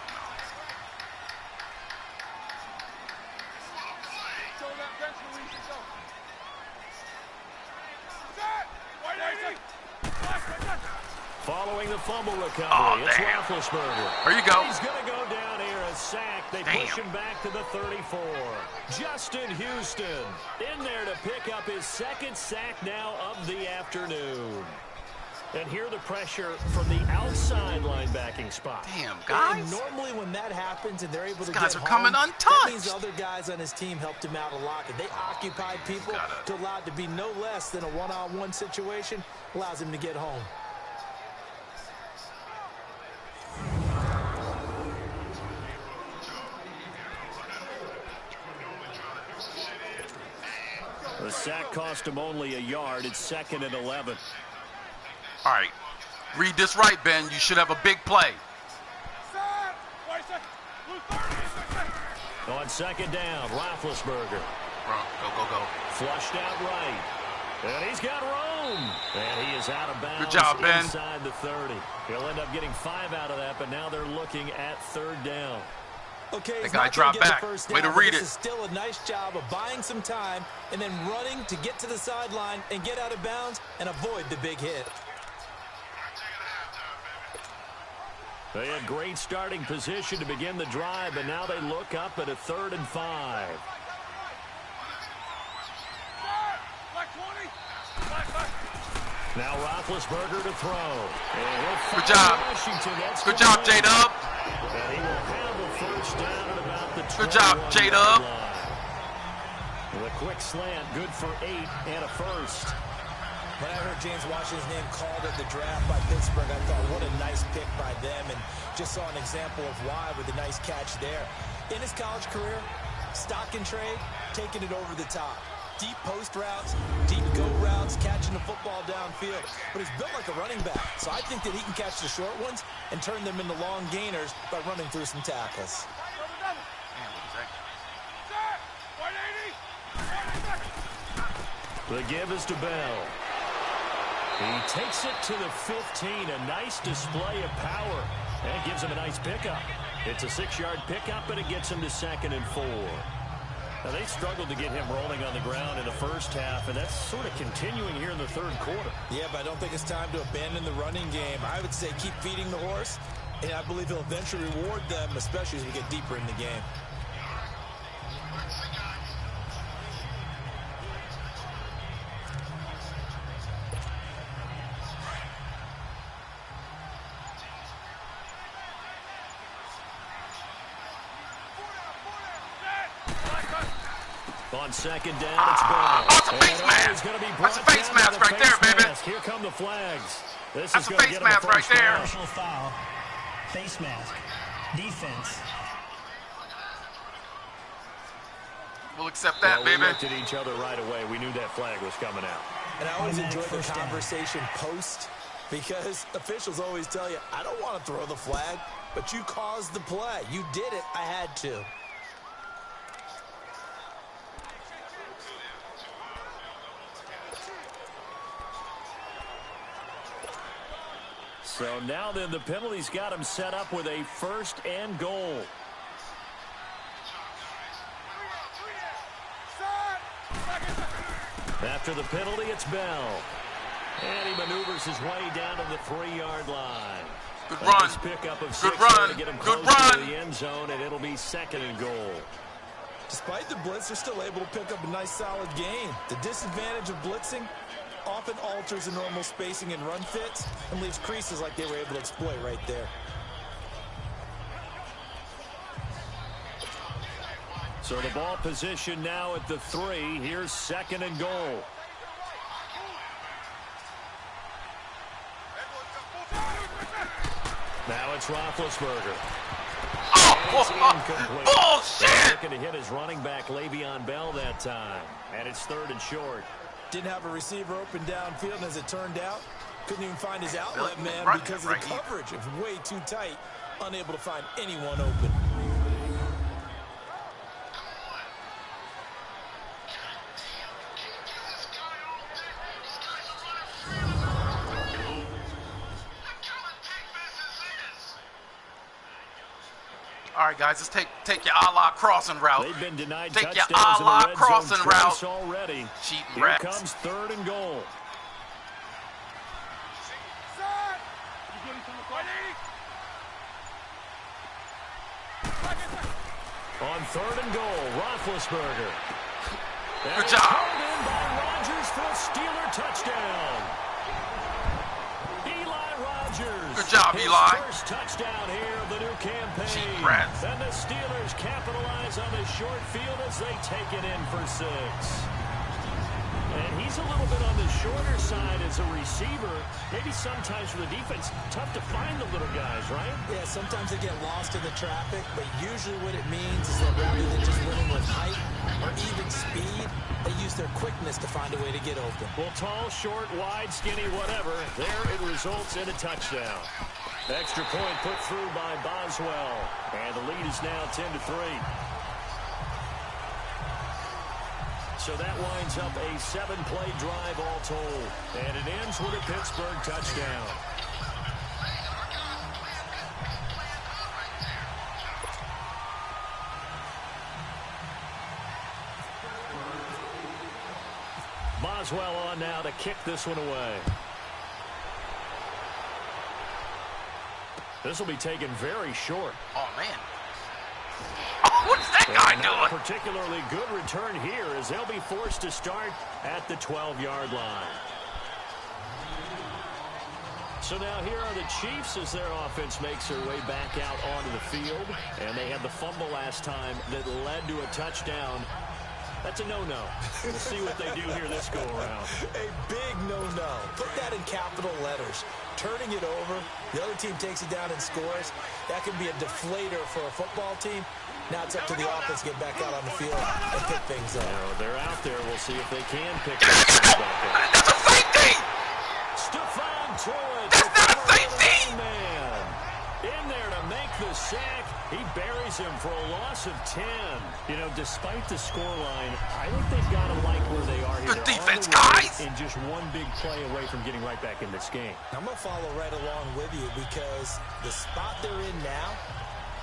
Following the fumble recovery, it's Roethlisberger. There you go. He's going to go down here, a sack. They push him back to the 34. Justin Houston in there to pick up his second sack now of the afternoon. And here the pressure from the outside linebacking spot. Damn, guys. And normally when that happens and they're able to get guys are home, coming that untouched. means other guys on his team helped him out a lot. And they occupied people to allow it to be no less than a one-on-one situation, allows him to get home. The sack cost him only a yard. It's 2nd and 11. All right. Read this right, Ben. You should have a big play. On 2nd down, Roethlisberger. Go. Flushed out right. And he's got room. And he is out of bounds. Good job, Ben. Inside the 30. He'll end up getting 5 out of that, but now they're looking at 3rd down. Okay, that guy dropped back. Way to read it. This is still a nice job of buying some time and then running to get to the sideline and get out of bounds and avoid the big hit. They had great starting position to begin the drive, but now they look up at a 3rd and 5. Now Roethlisberger to throw. Good job. Good job, J-Dub. And he will have a first down at about the 21. Good job, J-Dub. The quick slant, good for 8 and a first. When I heard James Washington's name called at the draft by Pittsburgh, I thought, what a nice pick by them, and just saw an example of why with a nice catch there. In his college career, stock and trade, taking it over the top. Deep post routes, deep go routes, catching the football downfield. But he's built like a running back, so I think that he can catch the short ones and turn them into long gainers by running through some tackles. The give is to Bell. He takes it to the 15. A nice display of power. And gives him a nice pickup. It's a 6-yard pickup, and it gets him to 2nd and 4. Now, they struggled to get him rolling on the ground in the first half, and that's sort of continuing here in the 3rd quarter. Yeah, but I don't think it's time to abandon the running game. I would say keep feeding the horse, and I believe he'll eventually reward them, especially as we get deeper in the game. On 2nd down, it's Bell. That's a face mask. That's a face mask right there, baby. Here come the flags. That's a face mask right there. Personal foul, face mask, defense. We'll accept that, We baby. looked at each other right away. We knew that flag was coming out. And I always enjoy the conversation post, because officials always tell you, I don't want to throw the flag, but you caused the play. You did it. I had to. So now then the penalty's got him set up with a 1st and goal. After the penalty, it's Bell. And he maneuvers his way down to the 3-yard line. Good run. Nice pickup of 6 Good run. to get him Good close run. to the end zone, and it'll be 2nd and goal. Despite the blitz, they're still able to pick up a nice, solid gain. The disadvantage of blitzing often alters the normal spacing and run fits and leaves creases like they were able to exploit right there. So the ball position now at the 3. Here's 2nd and goal. Now it's Roethlisberger. Bullshit! Looking to hit his running back, Le'Veon Bell, that time. And it's 3rd and short. Didn't have a receiver open downfield, and as it turned out, couldn't even find his outlet man Right, because of right the here. coverage. It was way too tight, unable to find anyone open. All right, guys, let's take your a-la crossing route. They've been denied take your touchdowns in the a-la red crossing zone route. twice already. Cheating Here rats. comes 3rd and goal. On 3rd and goal, Roethlisberger. Good job. Pulled in by Rodgers for a Steeler touchdown. Eli Rodgers. Good job, his Eli. First touchdown here of the new campaign. Cheap rats. And the Steelers capitalize on the short field as they take it in for 6. And he's a little bit on the shorter side as a receiver. Maybe sometimes for the defense, tough to find the little guys, right? Yeah, sometimes they get lost in the traffic, but usually what it means is that rather than just winning with height or even speed, they use their quickness to find a way to get open. Well, tall, short, wide, skinny, whatever, there it results in a touchdown. Extra point put through by Boswell. And the lead is now 10-3. So that winds up a 7-play drive all told. And it ends with a Pittsburgh touchdown. Boswell on now to kick this one away. This will be taken very short. Oh, man. Oh, what is that guy Not a doing? particularly good return here as they'll be forced to start at the 12-yard line. So now here are the Chiefs as their offense makes their way back out onto the field. And they had the fumble last time that led to a touchdown. That's a no-no. We'll see what they do here this go-around. A big no-no. Put that in capital letters. Turning it over, the other team takes it down and scores. That can be a deflator for a football team. Now it's up to the offense to get back out on the field and pick things up. They're out there. We'll see if they can pick things back up. That's a safety! Stephon Tuitt. That's not a safety! Man. In there to make the sack. He buries him for a loss of 10. You know, despite the scoreline, I think they've got to like where they are here. Good They're defense, on the road guys! And just one big play away from getting right back in this game. I'm going to follow right along with you because the spot they're in now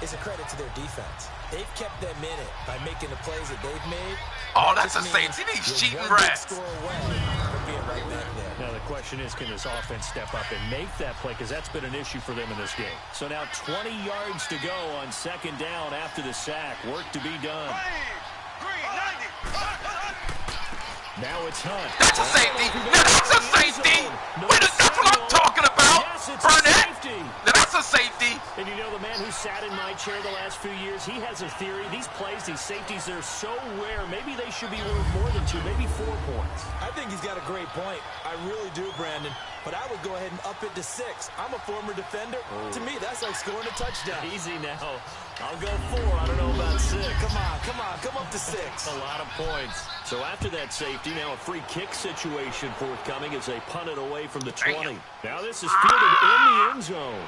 is a credit to their defense. They've kept them in it by making the plays that they've made. Oh, That that's a just safety. means These you're cheating one big rats. score away from being right back there. Now the question is, can this offense step up and make that play? Because that's been an issue for them in this game. So now 20 yards to go on 2nd down after the sack. Work to be done. Green, 90. Now it's Hunt. That's a safety. Now that's a safety. Wait, that's what I'm talking about. Yes, it's Burnett. a safety. Now that's a safety. And you know, the man who sat in my chair the last few years, he has a theory. These plays, these safeties, they're so rare. Maybe they should be worth more than 2, maybe 4 points. I think he's got a great point. I really do, Brandon. But I would go ahead and up it to 6. I'm a former defender. To me, that's like scoring a touchdown. Easy now. I'll go 4. I don't know about 6. Come on. Come up to 6. A lot of points. So after that safety, now a free kick situation forthcoming as they punt it away from the 20. Now this is fielded in the end zone.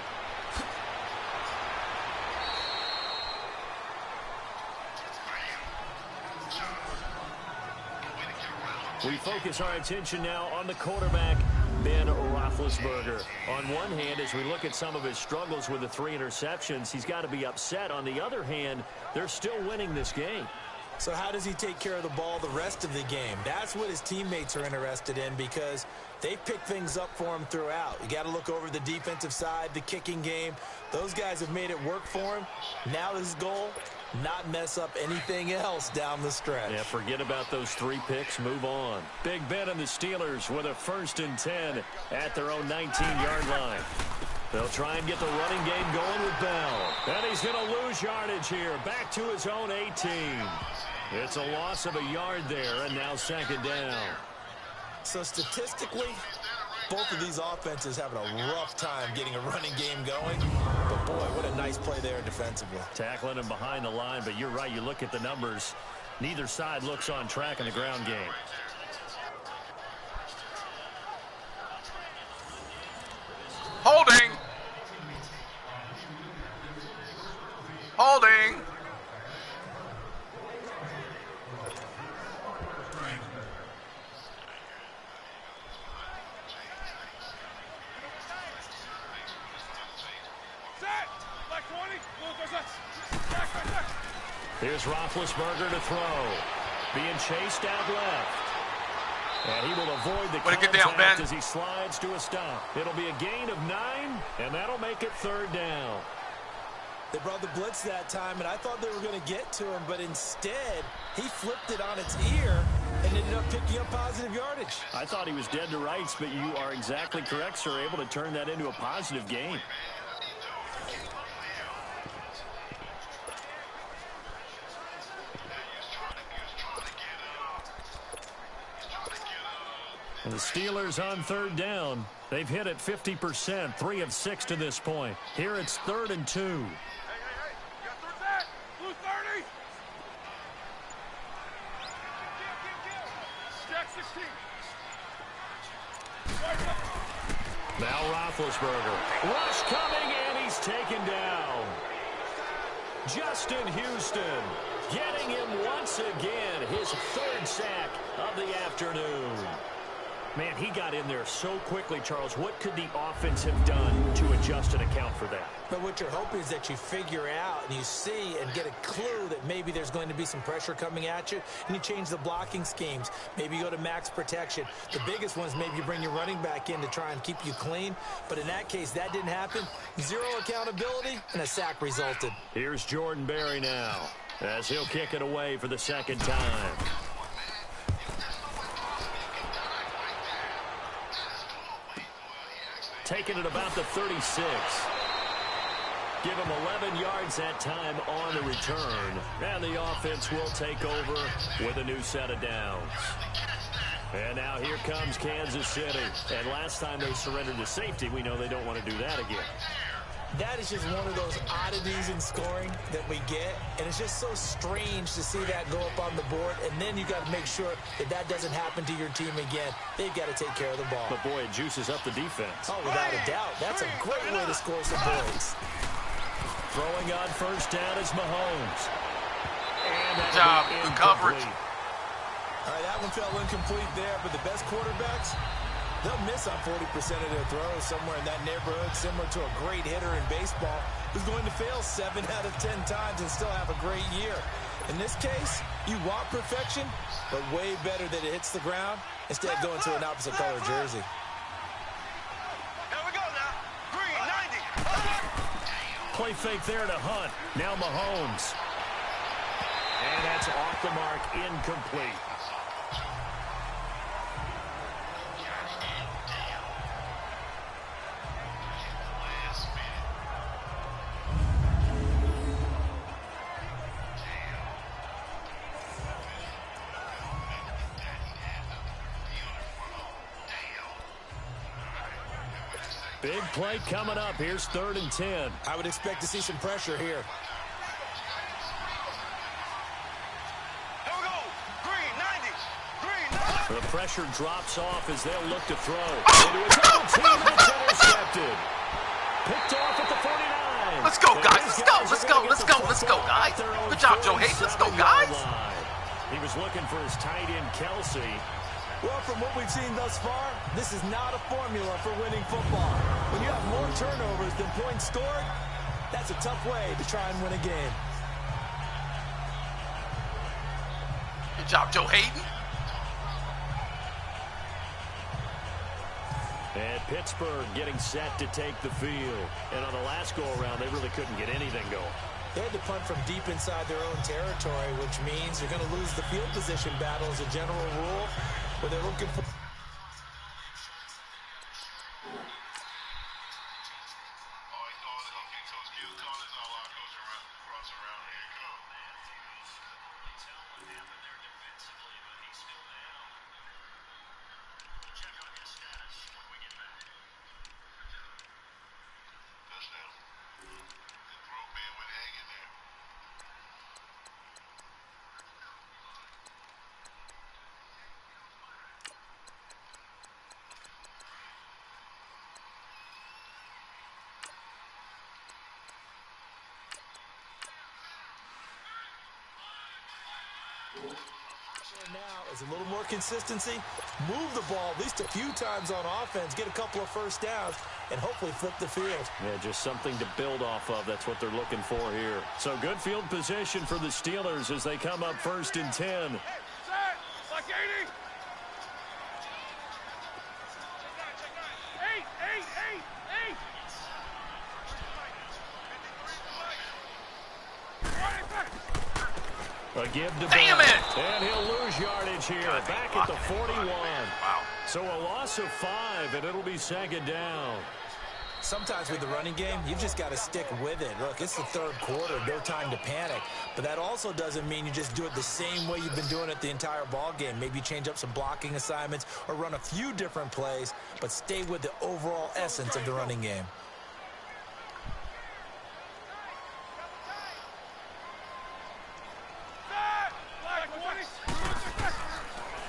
We focus our attention now on the quarterback, Ben Roethlisberger. On one hand, as we look at some of his struggles with the 3 interceptions, he's got to be upset. On the other hand, they're still winning this game. So how does he take care of the ball the rest of the game? That's what his teammates are interested in because they pick things up for him throughout. You got to look over the defensive side, the kicking game. Those guys have made it work for him. Now his goal, not mess up anything else down the stretch. Yeah, forget about those 3 picks. Move on. Big Ben and the Steelers with a 1st and 10 at their own 19-yard line. They'll try and get the running game going with Bell. And he's going to lose yardage here. Back to his own 18. It's a loss of a yard there, and now 2nd down. So statistically, both of these offenses having a rough time getting a running game going. But boy, what a nice play there defensively. Tackling him behind the line, but you're right. You look at the numbers. Neither side looks on track in the ground game. Holding. Holding. Set. Black 20. Blue, there's a... Here's Roethlisberger to throw. Being chased out left. And he will avoid the contact as he slides to a stop. It'll be a gain of 9, and that'll make it 3rd down. They brought the blitz that time, and I thought they were going to get to him, but instead, he flipped it on its ear and ended up picking up positive yardage. I thought he was dead to rights, but you are exactly correct, sir. Able to turn that into a positive gain. And the Steelers on 3rd down. They've hit it 50%, 3 of 6 to this point. Here it's 3rd and 2. Hey, you got through that? Blue 30. Jack 16. Now Roethlisberger. Rush coming, and he's taken down. Justin Houston getting him once again, his 3rd sack of the afternoon. Man, he got in there so quickly, Charles. What could the offense have done to adjust and account for that? But what you're hoping is that you figure out and you see and get a clue that maybe there's going to be some pressure coming at you, and you change the blocking schemes. Maybe you go to max protection. The biggest one is maybe you bring your running back in to try and keep you clean. But in that case, that didn't happen. 0 accountability, and a sack resulted. Here's Jordan Berry now as he'll kick it away for the 2nd time. Taking it about the 36. Give him 11 yards that time on the return. And the offense will take over with a new set of downs. And now here comes Kansas City. And last time they surrendered to safety, we know they don't want to do that again. That is just one of those oddities in scoring that we get, and it's just so strange to see that go up on the board, and then you got to make sure that that doesn't happen to your team again. They've got to take care of the ball. But boy, it juices up the defense. Oh, without a doubt. That's a great way to score some points. Throwing on 1st down is Mahomes. And good job, good coverage. All right, that one fell incomplete there, but the best quarterbacks, they'll miss on 40% of their throws, somewhere in that neighborhood, similar to a great hitter in baseball who's going to fail 7 out of 10 times and still have a great year. In this case, you want perfection, but way better that it hits the ground instead of going to an opposite color jersey. Here we go now. Green 90. Play fake there to Hunt. Now Mahomes. And that's off the mark, incomplete. Big play coming up. Here's 3rd and 10. I would expect to see some pressure here. Here we go. Green 90. Green 90. The pressure drops off as they'll look to throw. Into a double team, and it's intercepted. Picked off at the 49. Let's go, guys. Let's go. Let's go. Let's go. Let's go, guys. Good job, Joe Hayden. Let's go, guys. He was looking for his tight end, Kelsey. Well, from what we've seen thus far, this is not a formula for winning football. When you have more turnovers than points scored, that's a tough way to try and win a game. Good job, Joe Hayden. And Pittsburgh getting set to take the field. And on the last go-around, they really couldn't get anything going. They had to punt from deep inside their own territory, which means you're going to lose the field position battle as a general rule. But they're looking for... Now is a little more consistency. Move the ball at least a few times on offense, get a couple of first downs, and hopefully flip the field. Yeah, just something to build off of. That's what they're looking for here. So good field position for the Steelers as they come up 1st and 10. Like 80. 8. A give to Damn Bell. it! And he'll lose yardage here. Back at the 41. Wow. So a loss of 5, and it'll be 2nd down. Sometimes with the running game, you've just got to stick with it. Look, it's the 3rd quarter, no time to panic. But that also doesn't mean you just do it the same way you've been doing it the entire ball game. Maybe change up some blocking assignments or run a few different plays, but stay with the overall essence of the running game.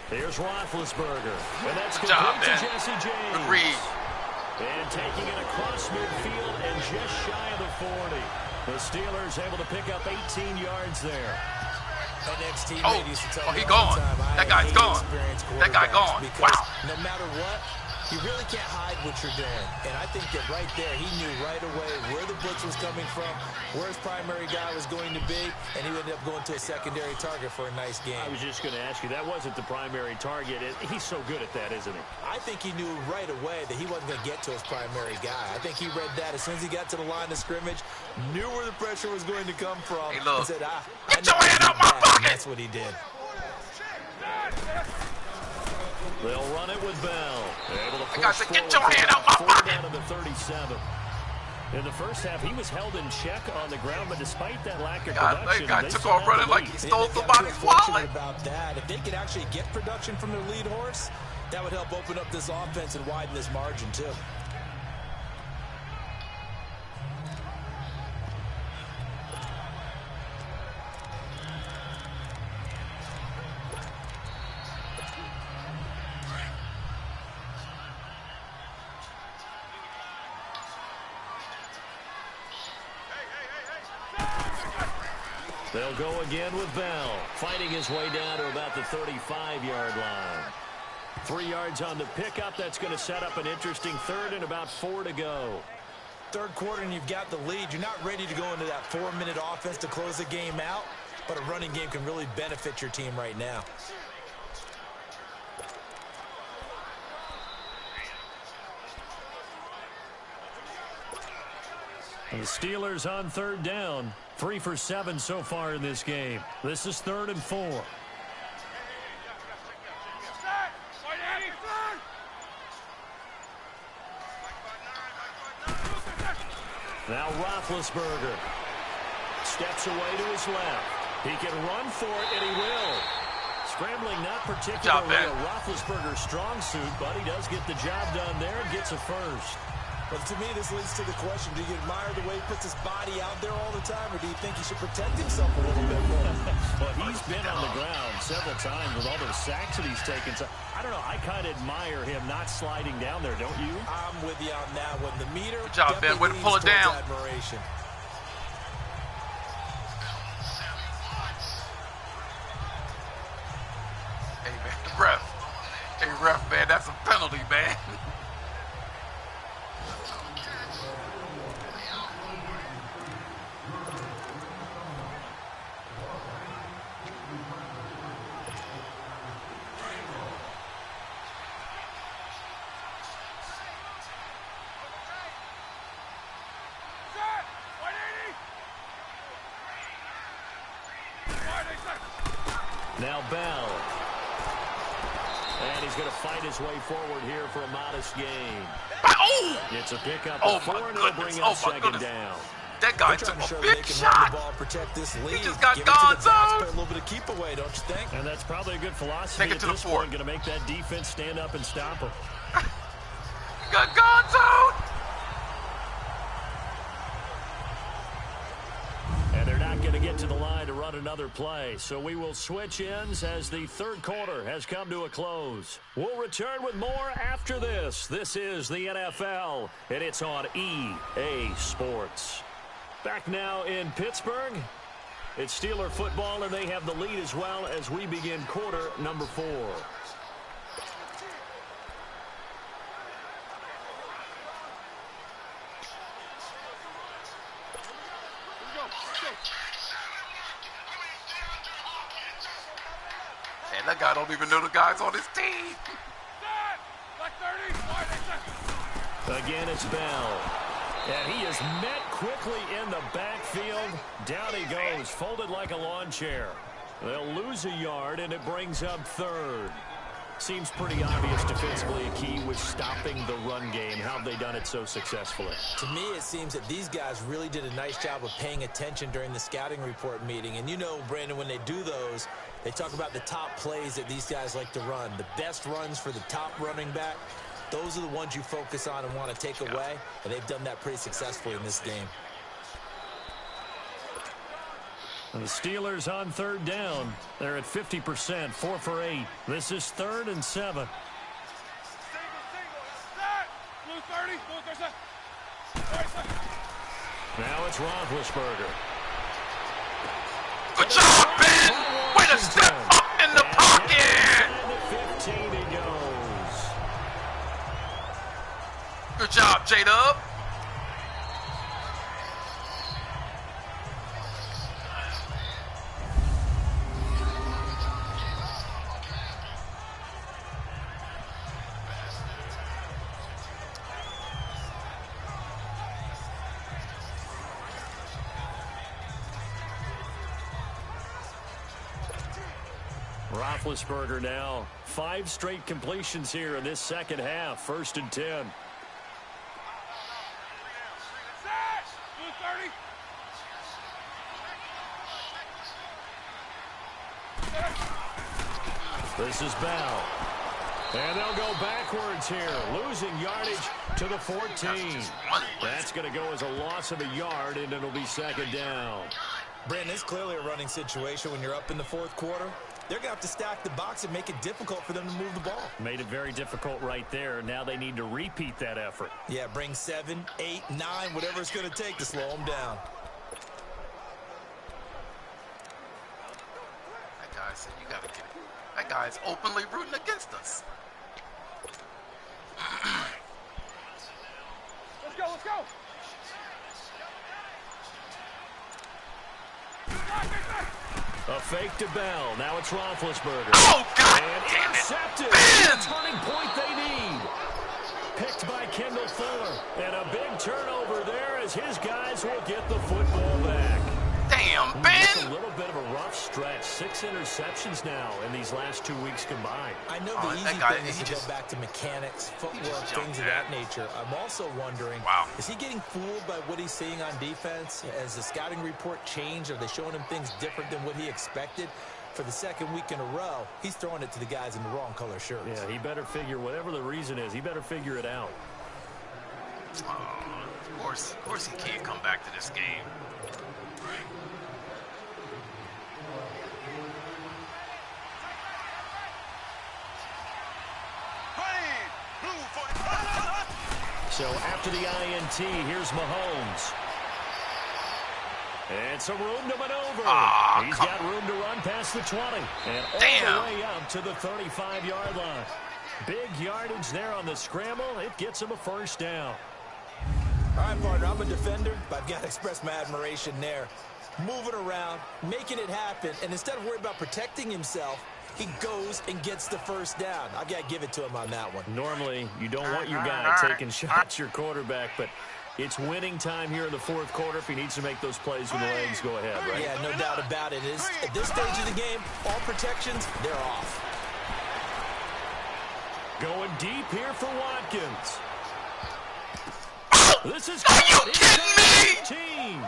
Here's Roethlisberger. And that's Good job, complete man. to Jesse James. Good read. And taking it across midfield and just shy of the 40. The Steelers able to pick up 18 yards there. My next teammate used to tell me he all gone. the time, That guy's gone. That guy gone. Because Wow. no matter what, you really can't hide what you're doing. And I think that right there, he knew right away where the blitz was coming from, where his primary guy was going to be, and he ended up going to a secondary target for a nice game. I was just going to ask you, that wasn't the primary target. He's so good at that, isn't he? I think he knew right away that he wasn't going to get to his primary guy. I think he read that as soon as he got to the line of scrimmage, knew where the pressure was going to come from, Hey, look. and said, Get your hand out my pocket! That's what he did. They'll run it with Bell. They're able to push got to get forward your hand for out my about 4 pocket. down to the 37. In the first half, he was held in check on the ground, but despite that lack of production, That guy they took still off have running the like lead. he stole They've got somebody's to be fortunate wallet. about that. If they could actually get production from their lead horse, that would help open up this offense and widen this margin too. They'll go again with Bell, fighting his way down to about the 35-yard line. 3 yards on the pickup. That's going to set up an interesting 3rd and about 4 to go. 3rd quarter and you've got the lead. You're not ready to go into that 4-minute offense to close the game out, but a running game can really benefit your team right now. And the Steelers on 3rd down. 3 for 7 so far in this game. This is 3rd and 4. Now Roethlisberger steps away to his left. He can run for it, and he will. Scrambling not particularly a Roethlisberger strong suit, but he does get the job done there and gets a first. But to me, this leads to the question, do you admire the way he puts his body out there all the time, or do you think he should protect himself a little bit more? Well, he's been on the ground several times with all those sacks that he's taken. So, I don't know, I kind of admire him not sliding down there, don't you? I'm with you on that one. The meter Good job, Ben. Way to pull it down. Admiration. Hey, man, ref. Hey, ref, man, that's a penalty, man. Now Bell. And he's going to fight his way forward here for a modest gain. Oh! It's a pickup Oh, of my 4, and it'll goodness. bring Oh, up my 2nd goodness. down. That guy They're trying took to show a that they big can shot. run the ball, protect this lead. just got Give it to the gone backs, zone. play a little bit of keep away, don't you think? And that's probably a good philosophy Take it at to the this fourth. point. Going to make that defense stand up and stop him. Got Gonzo. And they're not going to get to the line to run another play. So we will switch ends as the 3rd quarter has come to a close. We'll return with more after this. This is the NFL, and it's on EA Sports. Back now in Pittsburgh. It's Steeler football, and they have the lead as well as we begin quarter number 4. And that guy don't even know the guys on his team. Again, it's Bell. And he is met quickly in the backfield. Down he goes, folded like a lawn chair. They'll lose a yard, and it brings up third. Seems pretty obvious defensively a key was stopping the run game. How have they done it so successfully? To me, it seems that these guys really did a nice job of paying attention during the scouting report meeting. And you know, Brandon, when they do those, they talk about the top plays that these guys like to run. The best runs for the top running back. Those are the ones you focus on and want to take away. And they've done that pretty successfully in this game. The Steelers on third down. They're at 50%, 4 for 8. This is 3rd and 7. Now it's Roethlisberger. Good job, Ben! Way to step up in the pocket! And 15 he goes. Good job, J-Dub. Roethlisberger now. 5 straight completions here in this second half. 1st and 10. This is Bell. And they'll go backwards here. Losing yardage to the 14. That's going to go as a loss of a yard, and it'll be 2nd down. Brandon, it's clearly a running situation when you're up in the 4th quarter. They're going to have to stack the box and make it difficult for them to move the ball. Made it very difficult right there. Now they need to repeat that effort. Yeah, bring 7, 8, 9, whatever it's going to take to slow them down. That guy said you got to get it. That guy is openly rooting against us. Let's go, let's go. A fake to Bell. Now it's Roethlisberger. Oh, God and damn intercepted. it. Ben! The turning point they need. Picked by Kendall Fuller. And a big turnover there as his guys will get the football back. Damn, It's a Ben! little bit of a rough stretch. 6 interceptions now in these last 2 weeks combined. I know Oh, the easy that guy, thing is he to just- go back to mechanics, footwork, jumped things of that. that nature. I'm also wondering, Wow. is he getting fooled by what he's seeing on defense? Has the scouting report changed? Are they showing him things different than what he expected? For the 2nd week in a row, he's throwing it to the guys in the wrong color shirts. Yeah, he better figure, whatever the reason is, he better figure it out. Of course he can't come back to this game. So after the INT, here's Mahomes. And some room to maneuver. He's got room to run past the 20. And all the way up to the 35-yard line. Big yardage there on the scramble. It gets him a 1st down. All right, partner, I'm a defender, but I've got to express my admiration there. Moving around, making it happen, and instead of worrying about protecting himself, he goes and gets the 1st down. I've got to give it to him on that one. Normally, you don't want your guy taking shots, your quarterback, but it's winning time here in the 4th quarter. If he needs to make those plays with the legs, go ahead, right? Yeah, no doubt about it. At this stage of the game, all protections, they're off. Going deep here for Watkins. This is Are you kidding me?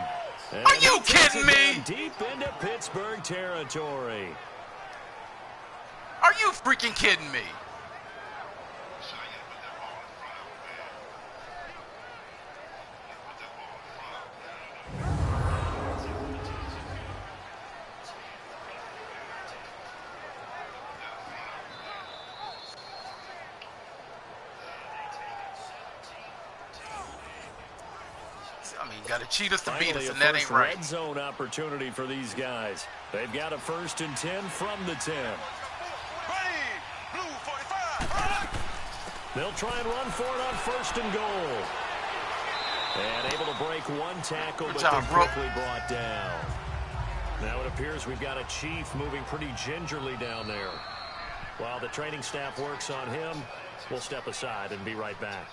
Are you kidding me? Deep into Pittsburgh territory. Are you freaking kidding me? I mean, you got to cheat us to Finally, beat us, and that ain't right. red zone opportunity for these guys. They've got a 1st and 10 from the 10. Ready, blue 45. They'll try and run for it on 1st and goal. And able to break one tackle, but they're quickly brought down. Now it appears we've got a Chief moving pretty gingerly down there. While the training staff works on him, we'll step aside and be right back.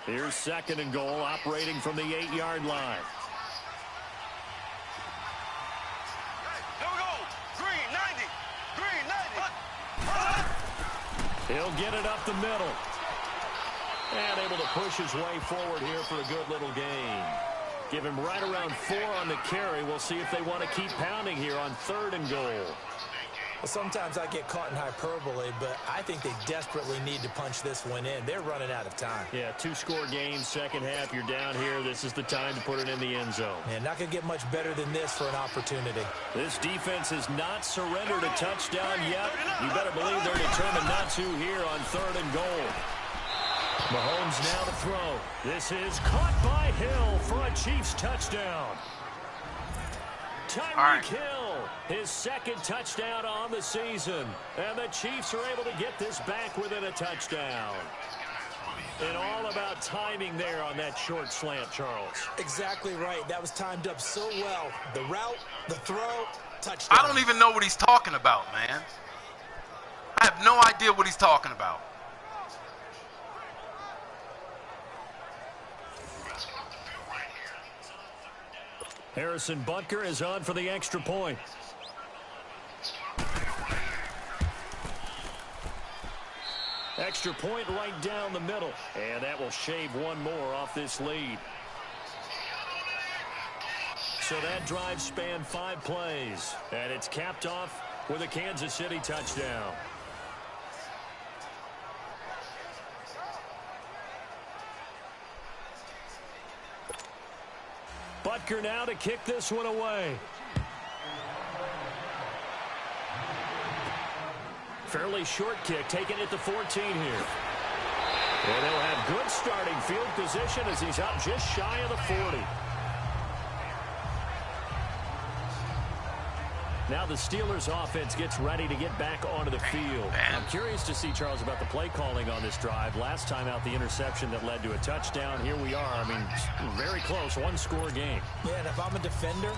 Here's 2nd and goal, operating from the 8-yard line. Here we go. Green 90. Green 90. He'll get it up the middle. And able to push his way forward here for a good little gain. Give him right around 4 on the carry. We'll see if they want to keep pounding here on 3rd and goal. Well, sometimes I get caught in hyperbole, but I think they desperately need to punch this one in. They're running out of time. Yeah, 2-score game, second half. You're down here. This is the time to put it in the end zone. Yeah, not going to get much better than this for an opportunity. This defense has not surrendered a touchdown yet. You better believe they're determined not to here on 3rd and goal. Mahomes now to throw. This is caught by Hill for a Chiefs touchdown. Tyreek Hill, his 2nd touchdown on the season. And the Chiefs are able to get this back within a touchdown. And all about timing there on that short slant, Charles. Exactly right. That was timed up so well. The route, the throw, touchdown. I don't even know what he's talking about, man. I have no idea what he's talking about. Harrison Butker is on for the extra point. Extra point right down the middle. And that will shave one more off this lead. So that drive spanned 5 plays. And it's capped off with a Kansas City touchdown. Butker now to kick this one away. Fairly short kick, taken at the 14 here. And they'll have good starting field position as he's up just shy of the 40. Now the Steelers offense gets ready to get back onto the field. I'm curious to see, Charles, about the play calling on this drive. Last time out, the interception that led to a touchdown. Here we are. I mean, very close, 1-score game. Yeah, and if I'm a defender,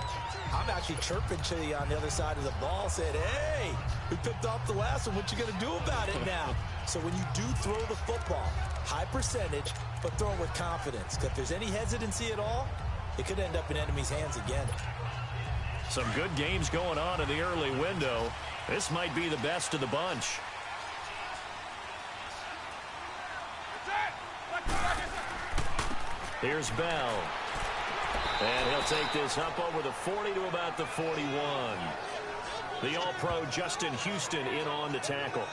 I'm actually chirping to you on the other side of the ball, saying, hey, we picked off the last one. What you going to do about it now? So when you do throw the football, high percentage, but throw it with confidence. Because if there's any hesitancy at all, it could end up in enemy's hands again. Some good games going on in the early window. This might be the best of the bunch. Here's Bell. And he'll take this up over the 40 to about the 41. The All-Pro Justin Houston in on the tackle.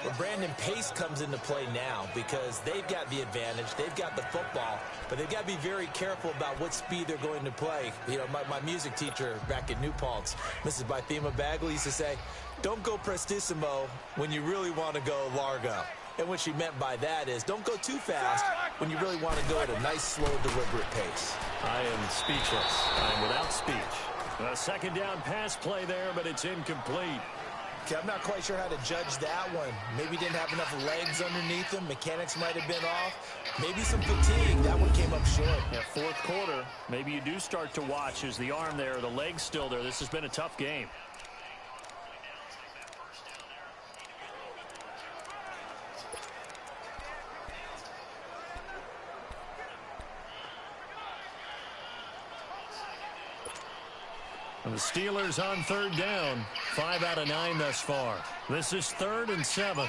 Well, Brandon, pace comes into play now because they've got the advantage. They've got the football, but they've got to be very careful about what speed they're going to play. You know, my music teacher back at New Paltz, Mrs. Bythema Bagley, used to say, don't go prestissimo when you really want to go largo. And what she meant by that is don't go too fast when you really want to go at a nice, slow, deliberate pace. I am speechless. I am without speech. A 2nd down pass play there, but it's incomplete. Okay, I'm not quite sure how to judge that one. Maybe didn't have enough legs underneath him. Mechanics might have been off. Maybe some fatigue. That one came up short. Yeah, 4th quarter. Maybe you do start to watch. Is the arm there, the leg's still there? This has been a tough game. And the Steelers on 3rd down. 5 out of 9 thus far. This is 3rd and 7.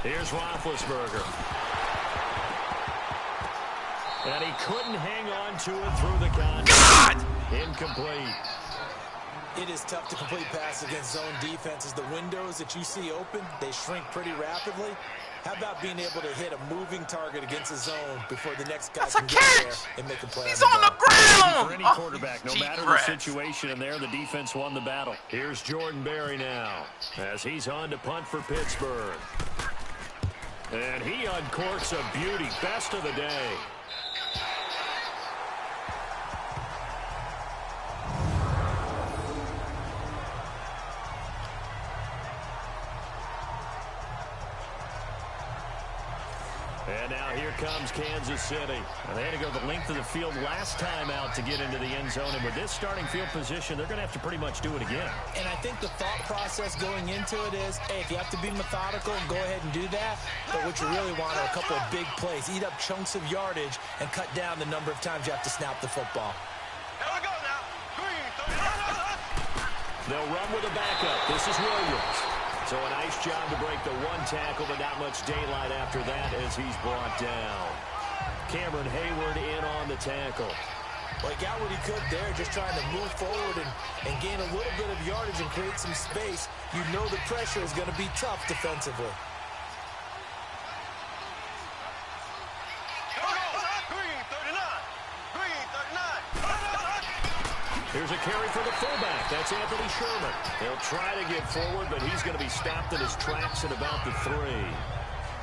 Here's Roethlisberger. And he couldn't hang on to it through the contact. Incomplete. It is tough to complete passes against zone defenses. The windows that you see open, they shrink pretty rapidly. How about being able to hit a moving target against a zone before the next guy can get there and make a play? He's on the ground! For any quarterback, no matter the situation in there, the defense won the battle. Here's Jordan Berry now as he's on to punt for Pittsburgh. And he uncorks a beauty. Best of the day. And now here comes Kansas City. And they had to go the length of the field last time out to get into the end zone. And with this starting field position, they're going to have to pretty much do it again. And I think the thought process going into it is, hey, if you have to be methodical, go ahead and do that. But what you really want are a couple of big plays. Eat up chunks of yardage and cut down the number of times you have to snap the football. Here we go now. Green, 30. They'll run with a backup. This is Williams. So a nice job to break the one tackle, but not much daylight after that as he's brought down. Cameron Hayward in on the tackle. Well, he got what he could there, just trying to move forward and gain a little bit of yardage and create some space. You know the pressure is going to be tough defensively. Green, 39. Green, 39. Here's a carry for the fullback. That's Anthony Sherman. He'll try to get forward, but he's going to be stopped in his tracks at about the 3.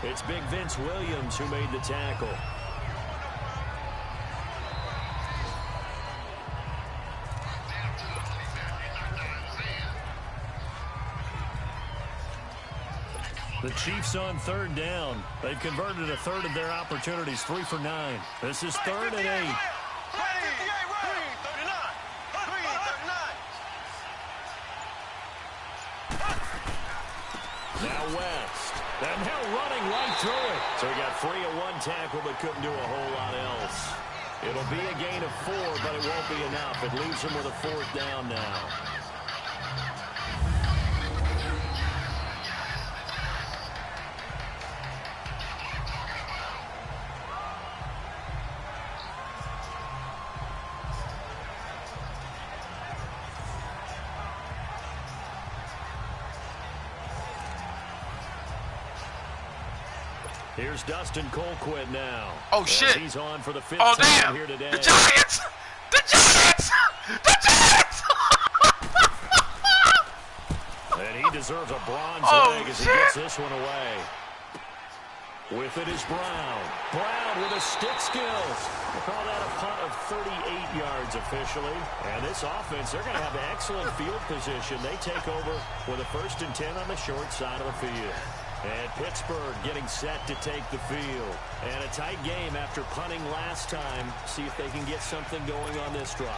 It's Big Vince Williams who made the tackle. The Chiefs on 3rd down. They've converted a third of their opportunities, 3 for 9. This is 3rd and 8. Now West. And now running right through it. So he got free of one tackle but couldn't do a whole lot else. It'll be a gain of 4, but it won't be enough. It leaves him with a 4th down now. Here's Dustin Colquitt now. Oh, shit. He's on for the 5th time here today. The Giants! The Giants! The Giants! And he deserves a bronze leg as he gets this one away. With it is Brown. Brown with his stick skills. We'll call that a punt of 38 yards officially. And this offense, they're going to have an excellent field position. They take over with a 1st and 10 on the short side of the field. And Pittsburgh getting set to take the field. And a tight game after punting last time. See if they can get something going on this drive.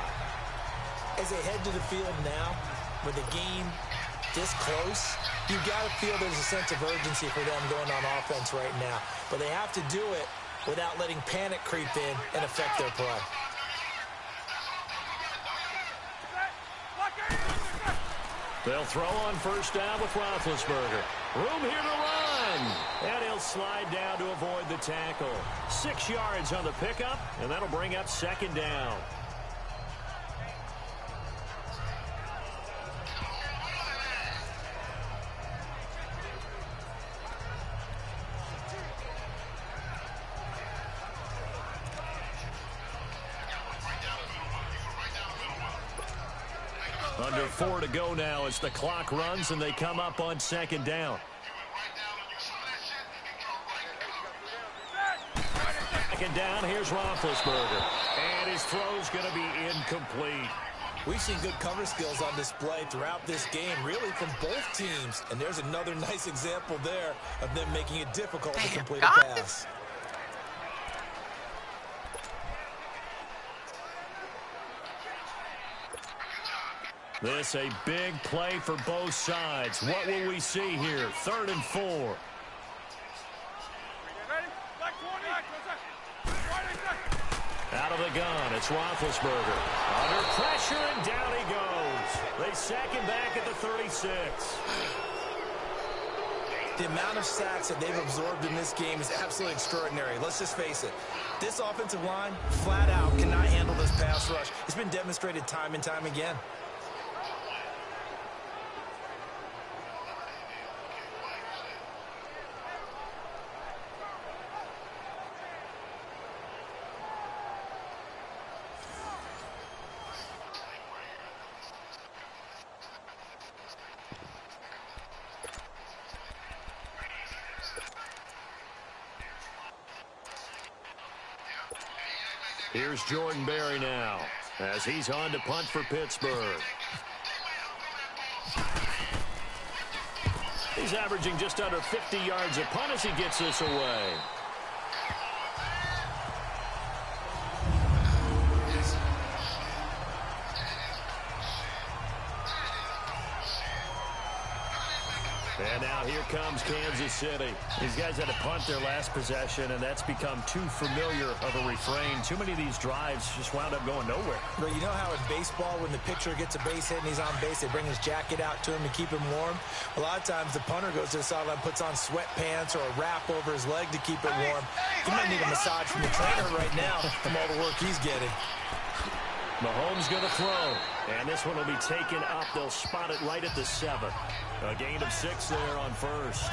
As they head to the field now, with the game this close, you got to feel there's a sense of urgency for them going on offense right now. But they have to do it without letting panic creep in and affect their play. They'll throw on 1st down with Roethlisberger. Room here to run. And he'll slide down to avoid the tackle. 6 yards on the pickup, and that'll bring up 2nd down. Under 4 to go now as the clock runs and they come up on 2nd down. 2nd down, here's Roethlisberger. And his throw's going to be incomplete. We've seen good cover skills on display throughout this game, really from both teams. And there's another nice example there of them making it difficult to complete a pass. This a big play for both sides. What will we see here? 3rd and 4. Out of the gun, it's Roethlisberger. Under pressure, and down he goes. They sack him back at the 36. The amount of sacks that they've absorbed in this game is absolutely extraordinary. Let's just face it. This offensive line, flat out, cannot handle this pass rush. It's been demonstrated time and time again. Here's Jordan Berry now as he's on to punt for Pittsburgh. He's averaging just under 50 yards a punt as he gets this away. And now here comes Kansas City. These guys had to punt their last possession, and that's become too familiar of a refrain. Too many of these drives just wound up going nowhere. But you know how in baseball, when the pitcher gets a base hit and he's on base, they bring his jacket out to him to keep him warm? A lot of times the punter goes to the sideline, puts on sweatpants or a wrap over his leg to keep it warm. He might need a massage from the trainer right now from all the work he's getting. Mahomes going to throw, and this one will be taken up. They'll spot it right at the 7. A gain of 6 there on first.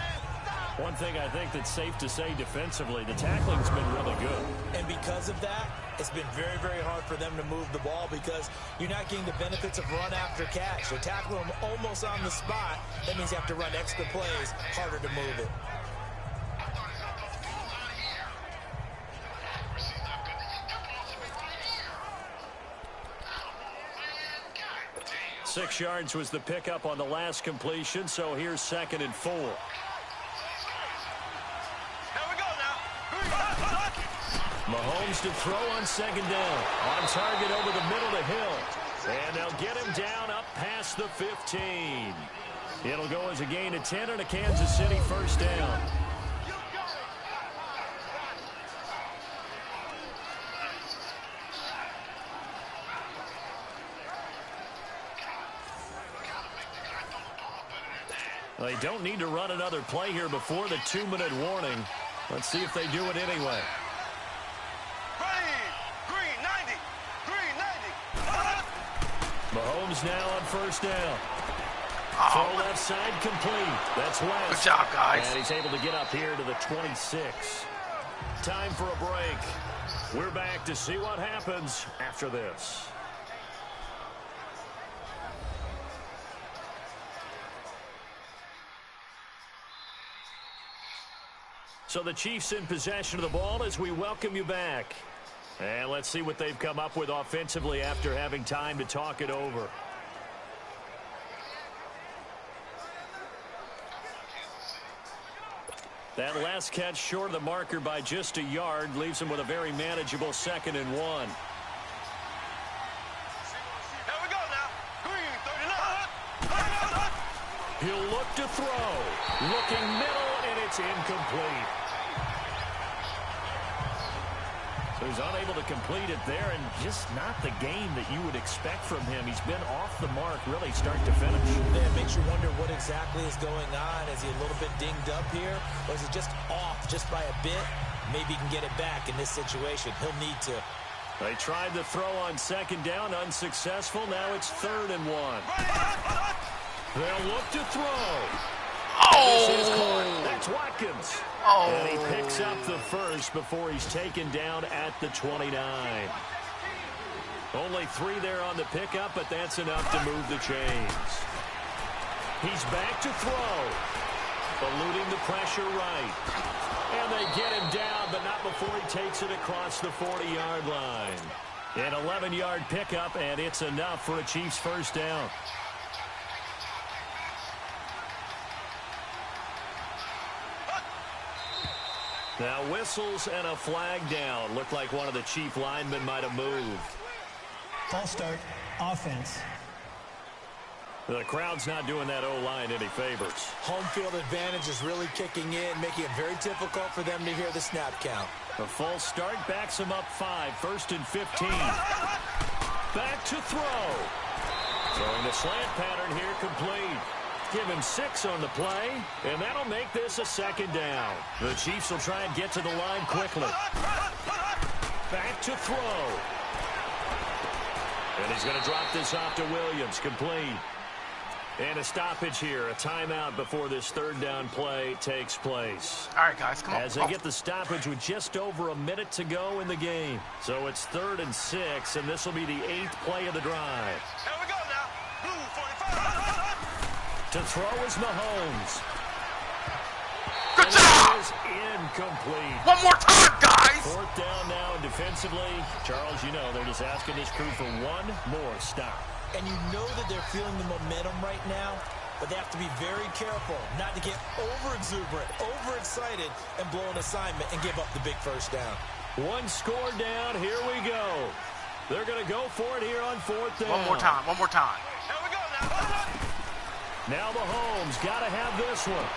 One thing I think that's safe to say defensively, the tackling's been really good. And because of that, it's been very, very hard for them to move the ball because you're not getting the benefits of run after catch. They tackle them almost on the spot. That means you have to run extra plays, harder to move it. Six yards was the pickup on the last completion, so here's 2nd and 4. Here we go now. Mahomes to throw on 2nd down. On target over the middle to Hill. And they'll get him down up past the 15. It'll go as a gain of 10 and a Kansas City first down. They don't need to run another play here before the 2-minute warning. Let's see if they do it anyway. Green 90. Green 90. Mahomes now on first down. Throw left side complete. That's West. Good job, guys. And he's able to get up here to the 26. Time for a break. We're back to see what happens after this. So the Chiefs in possession of the ball as we welcome you back. And let's see what they've come up with offensively after having time to talk it over. That last catch short of the marker by just a yard leaves him with a very manageable 2nd and 1. Here we go now. Green 39. He'll look to throw. Looking middle, and it's incomplete. So he's unable to complete it there, and just not the game that you would expect from him. He's been off the mark really start to finish. Yeah, it makes you wonder what exactly is going on. Is he a little bit dinged up here, or is it just off just by a bit? Maybe he can get it back in this situation. He'll need to. They tried the throw on 2nd down, unsuccessful. Now it's 3rd and 1. They'll look to throw. This is caught. That's Watkins. And he picks up the first before he's taken down at the 29. Only 3 there on the pickup, but that's enough to move the chains. He's back to throw. Eluding the pressure right. And they get him down, but not before he takes it across the 40-yard line. An 11-yard pickup, and it's enough for a Chiefs first down. Now whistles and a flag down. Looked like one of the Chief linemen might have moved. False start, offense. The crowd's not doing that O-line any favors. Home field advantage is really kicking in, making it very difficult for them to hear the snap count. A false start backs him up 5. 1st and 15. Back to throw. Throwing the slant pattern here complete. Give him 6 on the play, and that'll make this a 2nd down. The Chiefs will try and get to the line quickly. Back to throw. And he's going to drop this off to Williams, complete. And a stoppage here, a timeout before this 3rd down play takes place. All right, guys, come on. As they get the stoppage with just over a minute to go in the game. So it's 3rd and 6, and this will be the 8th play of the drive. Here we go now. Blue 45. To throw is Mahomes. Good job! Is incomplete. One more time, guys! 4th down now, and Defensively, Charles, you know, they're just asking this crew for one more stop. And you know that they're feeling the momentum right now, but they have to be very careful not to get over-exuberant, over-excited, and blow an assignment and give up the big first down. One score down. Here we go. They're going to go for it here on fourth down. One more time. One more time. Here we go now. Now Mahomes got to have this one.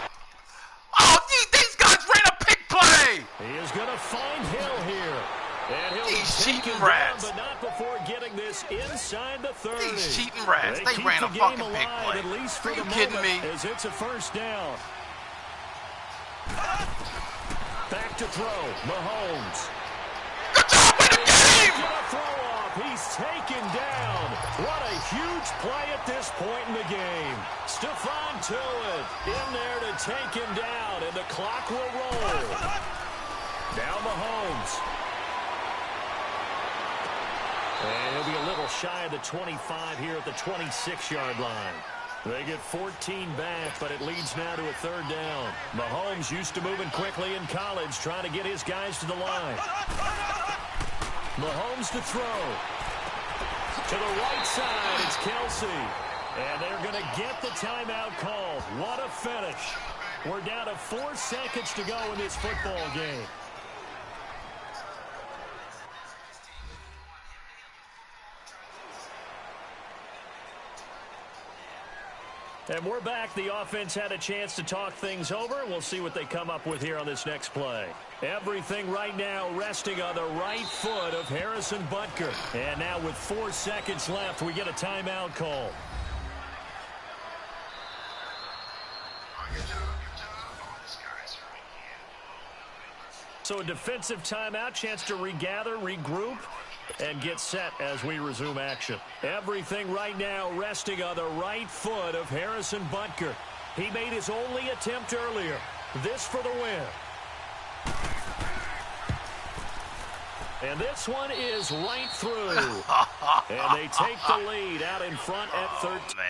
Oh, these guys ran a pick play. He is going to find Hill here. And he'll These take cheating him down, rats. but not before getting this inside the 30. These cheating rats. They keep ran the a game fucking alive, pick play. At least for Are you the kidding moment, me? as it's a first down. Back to throw. Mahomes. Good job, win the game. Throw off. He's taken down. What a huge play at this point in the game. Stephon Tuitt in there to take him down, and the clock will roll. Now Mahomes. And he'll be a little shy of the 25 here at the 26-yard line. They get 14 back, but it leads now to a third down. Mahomes used to moving quickly in college, trying to get his guys to the line. Mahomes to throw. To the right side, it's Kelsey. And they're going to get the timeout called. What a finish. We're down to 4 seconds to go in this football game. And we're back. The offense had a chance to talk things over. We'll see what they come up with here on this next play. Everything right now resting on the right foot of Harrison Butker. And now with 4 seconds left, we get a timeout call. So a defensive timeout, chance to regather, regroup, and get set as we resume action. Everything right now resting on the right foot of Harrison Butker. He made his only attempt earlier. This for the win. And this one is right through. And they take the lead out in front at 13. Man.